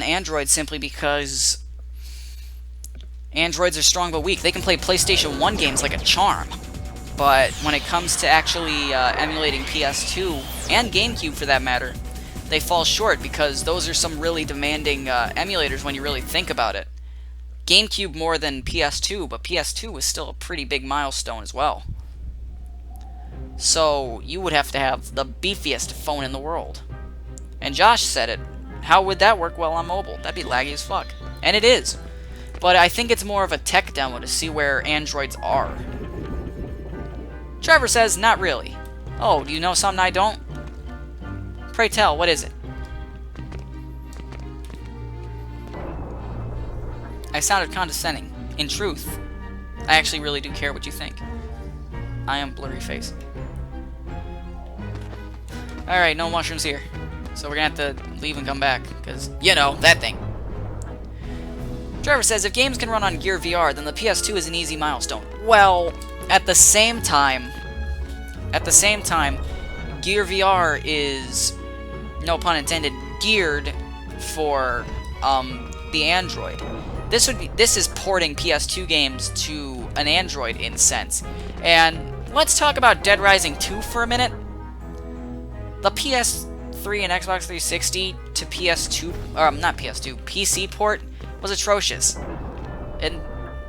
[SPEAKER 1] Android, simply because Androids are strong but weak. They can play PlayStation 1 games like a charm, but when it comes to actually emulating PS2, and GameCube for that matter, they fall short, because those are some really demanding emulators when you really think about it. GameCube more than PS2, but PS2 was still a pretty big milestone as well. So, you would have to have the beefiest phone in the world. And Josh said it. How would that work well on mobile? That'd be laggy as fuck. And it is. But I think it's more of a tech demo to see where Androids are. Trevor says, not really. Oh, do you know something I don't? Pray tell, what is it? I sounded condescending. In truth, I actually really do care what you think. I am blurry face. Alright, no mushrooms here. So we're gonna have to leave and come back, because, you know, that thing. Trevor says, if games can run on Gear VR, then the PS2 is an easy milestone. Well, at the same time, Gear VR is, no pun intended, geared for the Android. This is porting PS2 games to an Android in sense. And let's talk about Dead Rising 2 for a minute. The PS3 and Xbox 360 to PS2, not PS2, PC port was atrocious. And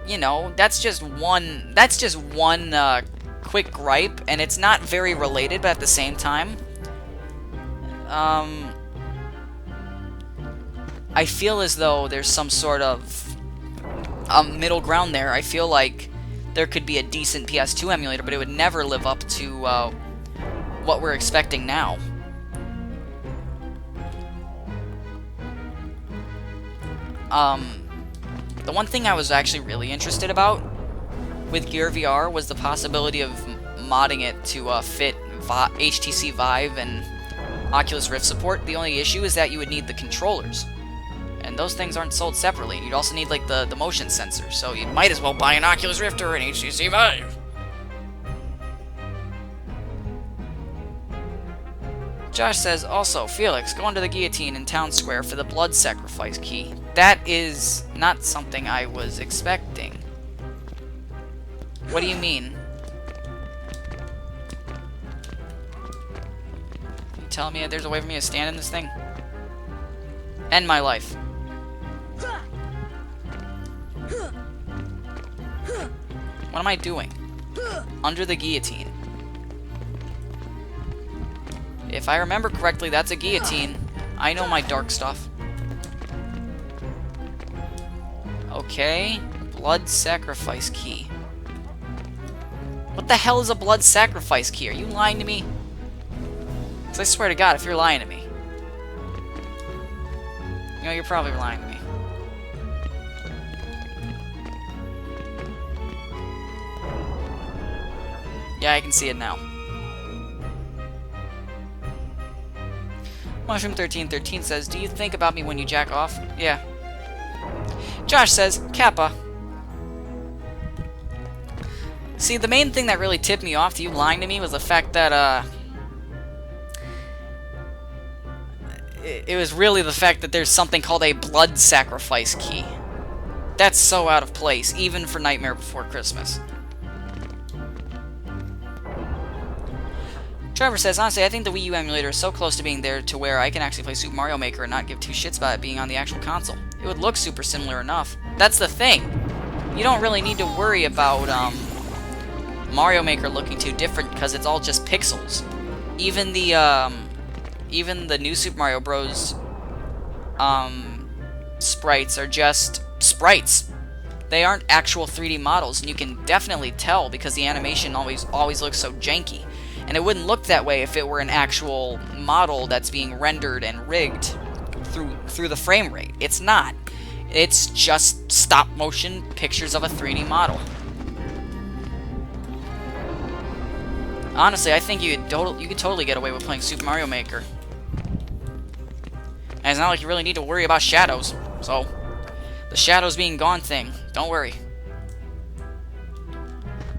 [SPEAKER 1] you know, that's just one quick gripe, and it's not very related, but at the same time, I feel as though there's some sort of middle ground there. I feel like there could be a decent PS2 emulator, but it would never live up to what we're expecting now. The one thing I was actually really interested about with Gear VR was the possibility of modding it to fit HTC Vive and Oculus Rift support. The only issue is that you would need the controllers, and those things aren't sold separately. You'd also need like the motion sensor, so you might as well buy an Oculus Rift or an HTC Vive. Josh says, also, Felix, go into the guillotine in Town Square for the blood sacrifice key. That is not something I was expecting. What do you mean? You telling me there's a way for me to stand in this thing? End my life. What am I doing? Under the guillotine. If I remember correctly, that's a guillotine. I know my dark stuff. Okay. Blood sacrifice key. What the hell is a blood sacrifice key? Are you lying to me? Because I swear to God, if you're lying to me. You know, you're probably lying to me. Yeah, I can see it now. Mushroom1313 says, do you think about me when you jack off? Yeah. Josh says, Kappa. See, the main thing that really tipped me off to you lying to me was the fact that, it was really the fact that there's something called a blood sacrifice key. That's so out of place, even for Nightmare Before Christmas. Trevor says, honestly, I think the Wii U emulator is so close to being there to where I can actually play Super Mario Maker and not give two shits about it being on the actual console. It would look super similar enough. That's the thing. You don't really need to worry about Mario Maker looking too different because it's all just pixels. Even the new Super Mario Bros. Sprites are just sprites. They aren't actual 3D models, and you can definitely tell because the animation always looks so janky. And it wouldn't look that way if it were an actual model that's being rendered and rigged through the frame rate. It's not. It's just stop-motion pictures of a 3D model. Honestly, I think you could totally get away with playing Super Mario Maker. And it's not like you really need to worry about shadows, so The shadows being gone thing. Don't worry.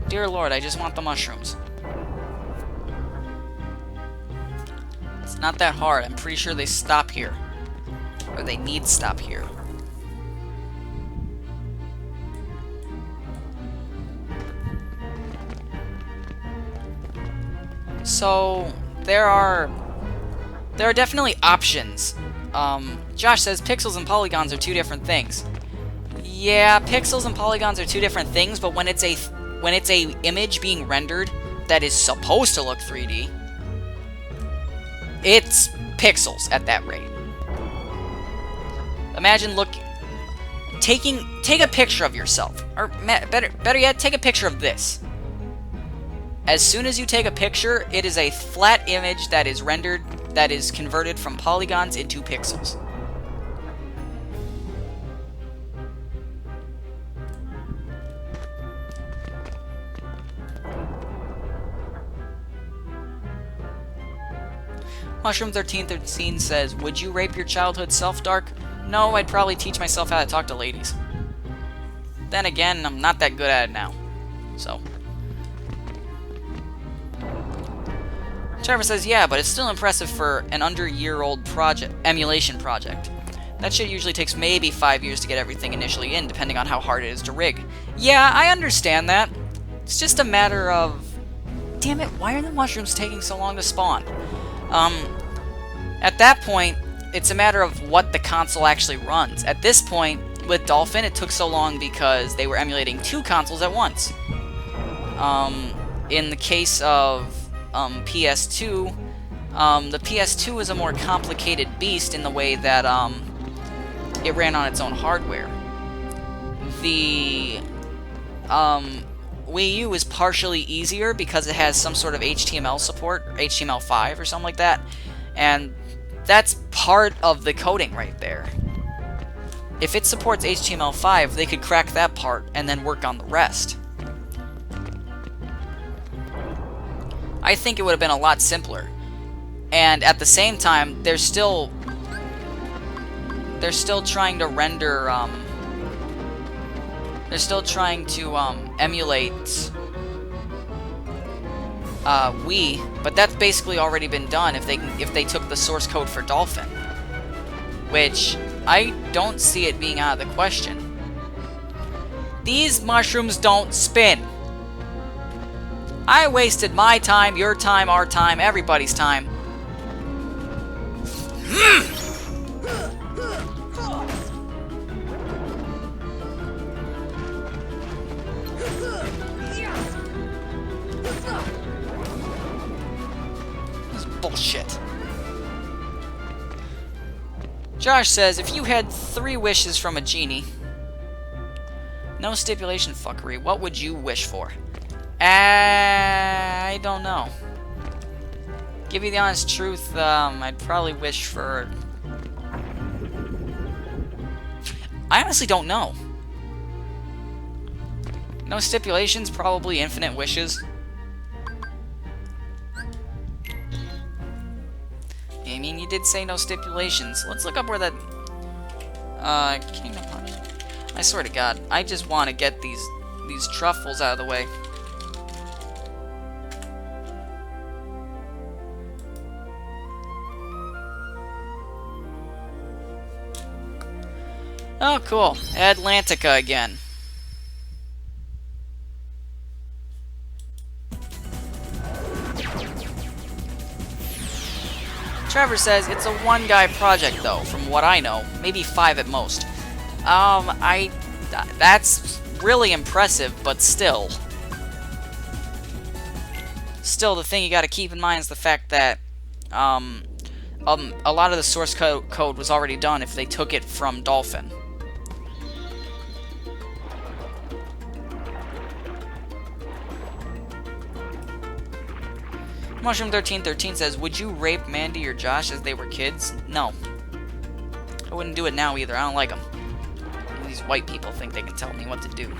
[SPEAKER 1] Dear Lord, I just want the mushrooms. It's not that hard. I'm pretty sure they stop here. Or they need to stop here. So, there are definitely options. Josh says pixels and polygons are two different things. Yeah, pixels and polygons are two different things, but when it's a image being rendered that is supposed to look 3D, it's pixels at that rate. Imagine take a picture of yourself, or better yet, take a picture of this. As soon as you take a picture, it is a flat image that is rendered, that is converted from polygons into pixels. Mushroom1313 says, would you rape your childhood self, Dark? No, I'd probably teach myself how to talk to ladies. Then again, I'm not that good at it now. So. Trevor says, yeah, but it's still impressive for an under-year-old emulation project. That shit usually takes maybe 5 years to get everything initially in, depending on how hard it is to rig. Yeah, I understand that. It's just a matter of... Damn it, why are the mushrooms taking so long to spawn? At that point, it's a matter of what the console actually runs. At this point, with Dolphin, it took so long because they were emulating 2 consoles at once. In the case of PS2, the PS2 is a more complicated beast in the way that it ran on its own hardware. The Wii U is partially easier because it has some sort of HTML support, or HTML5 or something like that, and that's part of the coding right there. If it supports HTML5, they could crack that part and then work on the rest. I think it would have been a lot simpler. And at the same time, they're still trying to render, they're still trying to emulate Wii, but that's basically already been done if they took the source code for Dolphin, which I don't see it being out of the question. These mushrooms don't spin. I wasted my time, your time, our time, everybody's time. This is bullshit. Josh says, if you had 3 wishes from a genie, no stipulation fuckery, what would you wish for? I don't know. Give you the honest truth, I'd probably wish for... I honestly don't know. No stipulations, probably infinite wishes. I mean, you did say no stipulations. Let's look up where that... Kingdom Punch. I swear to God, I just want to get these truffles out of the way. Oh, cool. Atlantica again. Trevor says it's a 1-guy project, though, from what I know. Maybe 5 at most. That's really impressive, but still. Still, the thing you gotta keep in mind is the fact that, a lot of the source code was already done if they took it from Dolphin. Mushroom1313 says, would you rape Mandy or Josh as they were kids? No. I wouldn't do it now either. I don't like them. These white people think they can tell me what to do.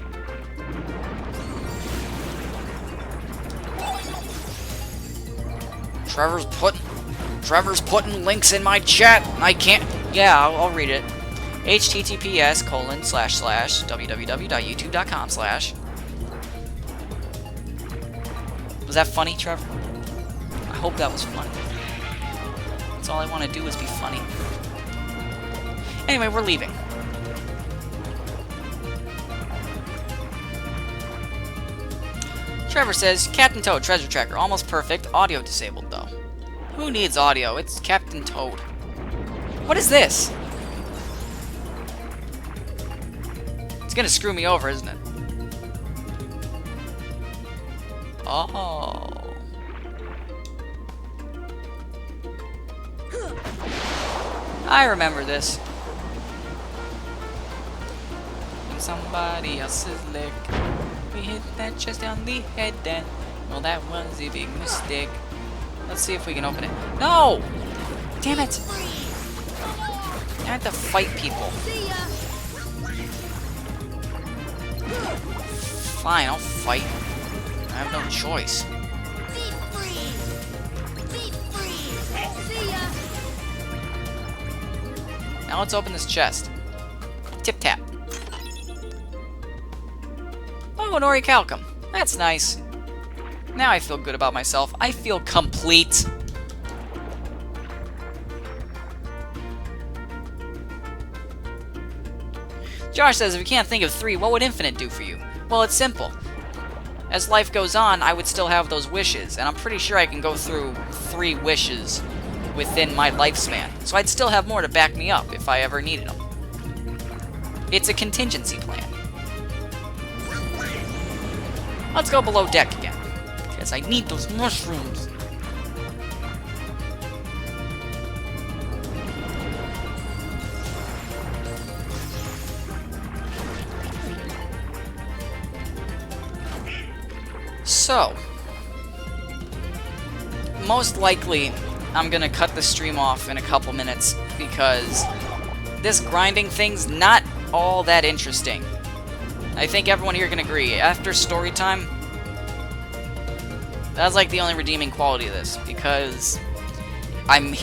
[SPEAKER 1] Trevor's putting links in my chat. I can't... Yeah, I'll read it. https://www.youtube.com/ Was that funny, Trevor? I hope that was funny. That's all I want to do is be funny. Anyway, we're leaving. Trevor says, Captain Toad, treasure tracker, almost perfect. Audio disabled, though. Who needs audio? It's Captain Toad. What is this? It's gonna screw me over, isn't it? Oh. I remember this. In somebody else's leg. We hit that chest on the head then. Well, that was a big mistake. Let's see if we can open it. No! Damn it! I have to fight people.
[SPEAKER 3] See ya.
[SPEAKER 1] Fine, I'll fight. I have no choice.
[SPEAKER 3] Be free. Be free. See ya.
[SPEAKER 1] Now let's open this chest. Tip tap. Oh, an orichalcum. That's nice. Now I feel good about myself. I feel complete. Josh says, if you can't think of 3, what would infinite do for you? Well, it's simple. As life goes on, I would still have those wishes, and I'm pretty sure I can go through 3 wishes within my lifespan. So I'd still have more to back me up if I ever needed them. It's a contingency plan. Let's go below deck again, because I need those mushrooms. So, most likely, I'm gonna cut the stream off in a couple minutes because this grinding thing's not all that interesting. I think everyone here can agree. After story time, that's like the only redeeming quality of this, because I'm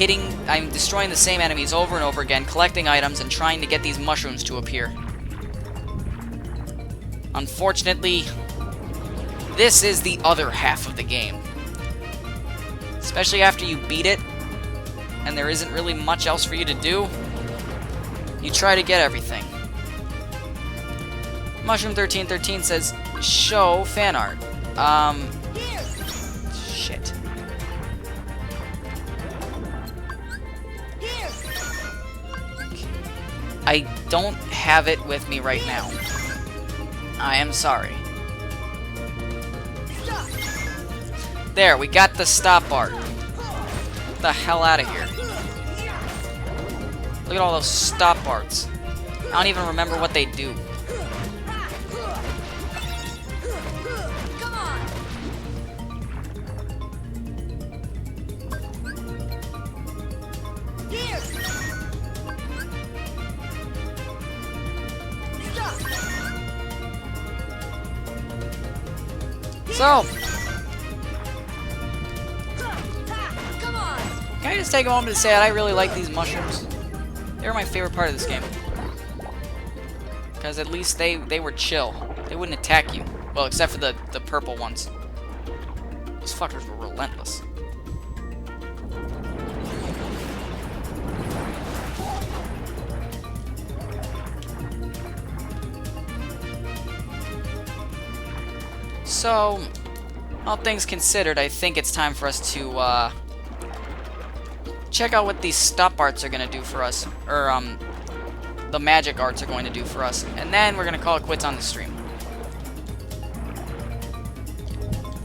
[SPEAKER 1] destroying the same enemies over and over again, collecting items, and trying to get these mushrooms to appear. Unfortunately, this is the other half of the game. Especially after you beat it, and there isn't really much else for you to do, you try to get everything. Mushroom1313 says, show fan art. Shit. I don't have it with me right now. I am sorry. There, we got the stop art. Get the hell out of here. Look at all those stop arts. I don't even remember what they do.
[SPEAKER 3] Come on. Here. Stop.
[SPEAKER 1] So,
[SPEAKER 3] Come on.
[SPEAKER 1] can I just take a moment to say that I really like these mushrooms? They're my favorite part of this game. Because at least they were chill. They wouldn't attack you. Well, except for the purple ones. Those fuckers were relentless. So, all things considered, I think it's time for us to, check out what these stop arts are going to do for us. Or, the magic arts are going to do for us. And then we're going to call it quits on the stream.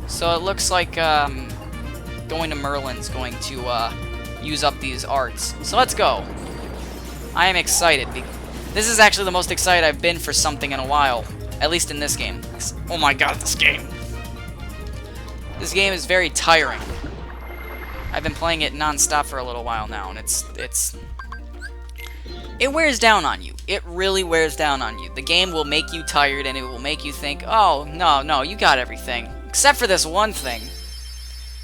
[SPEAKER 1] So it looks like, going to Merlin's going to, use up these arts. So let's go. I am excited. This is actually the most excited I've been for something in a while. At least in this game. Oh my god, this game. This game is very tiring. I've been playing it non-stop for a little while now, and it wears down on you. It really wears down on you. The game will make you tired, and it will make you think, oh, no, you got everything. Except for this one thing.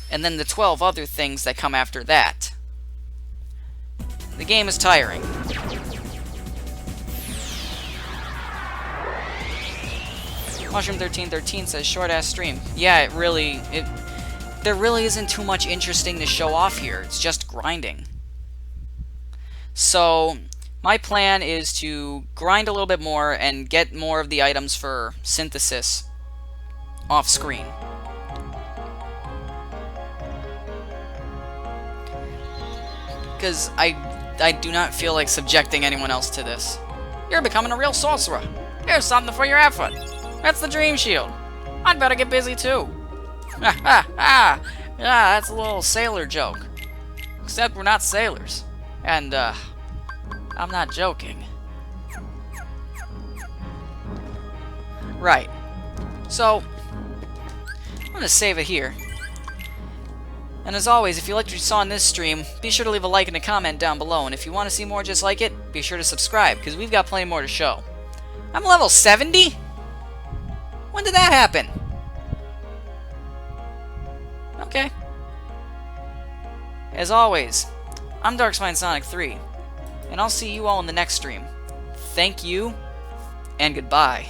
[SPEAKER 1] And then the 12 other things that come after that. The game is tiring. Mushroom1313 says short-ass stream. Yeah, there really isn't too much interesting to show off here. It's just grinding. So, my plan is to grind a little bit more and get more of the items for synthesis off screen. Because I do not feel like subjecting anyone else to this. You're becoming a real sorcerer. Here's something for your effort. That's the Dream Shield. I'd better get busy too. Ha ha ha! Yeah, that's a little sailor joke. Except we're not sailors. And, I'm not joking. Right. So, I'm gonna save it here. And as always, if you liked what you saw in this stream, be sure to leave a like and a comment down below. And if you want to see more just like it, be sure to subscribe, because we've got plenty more to show. I'm level 70? When did that happen? Okay. As always, I'm DarkSpineSonic3, and I'll see you all in the next stream. Thank you, and goodbye.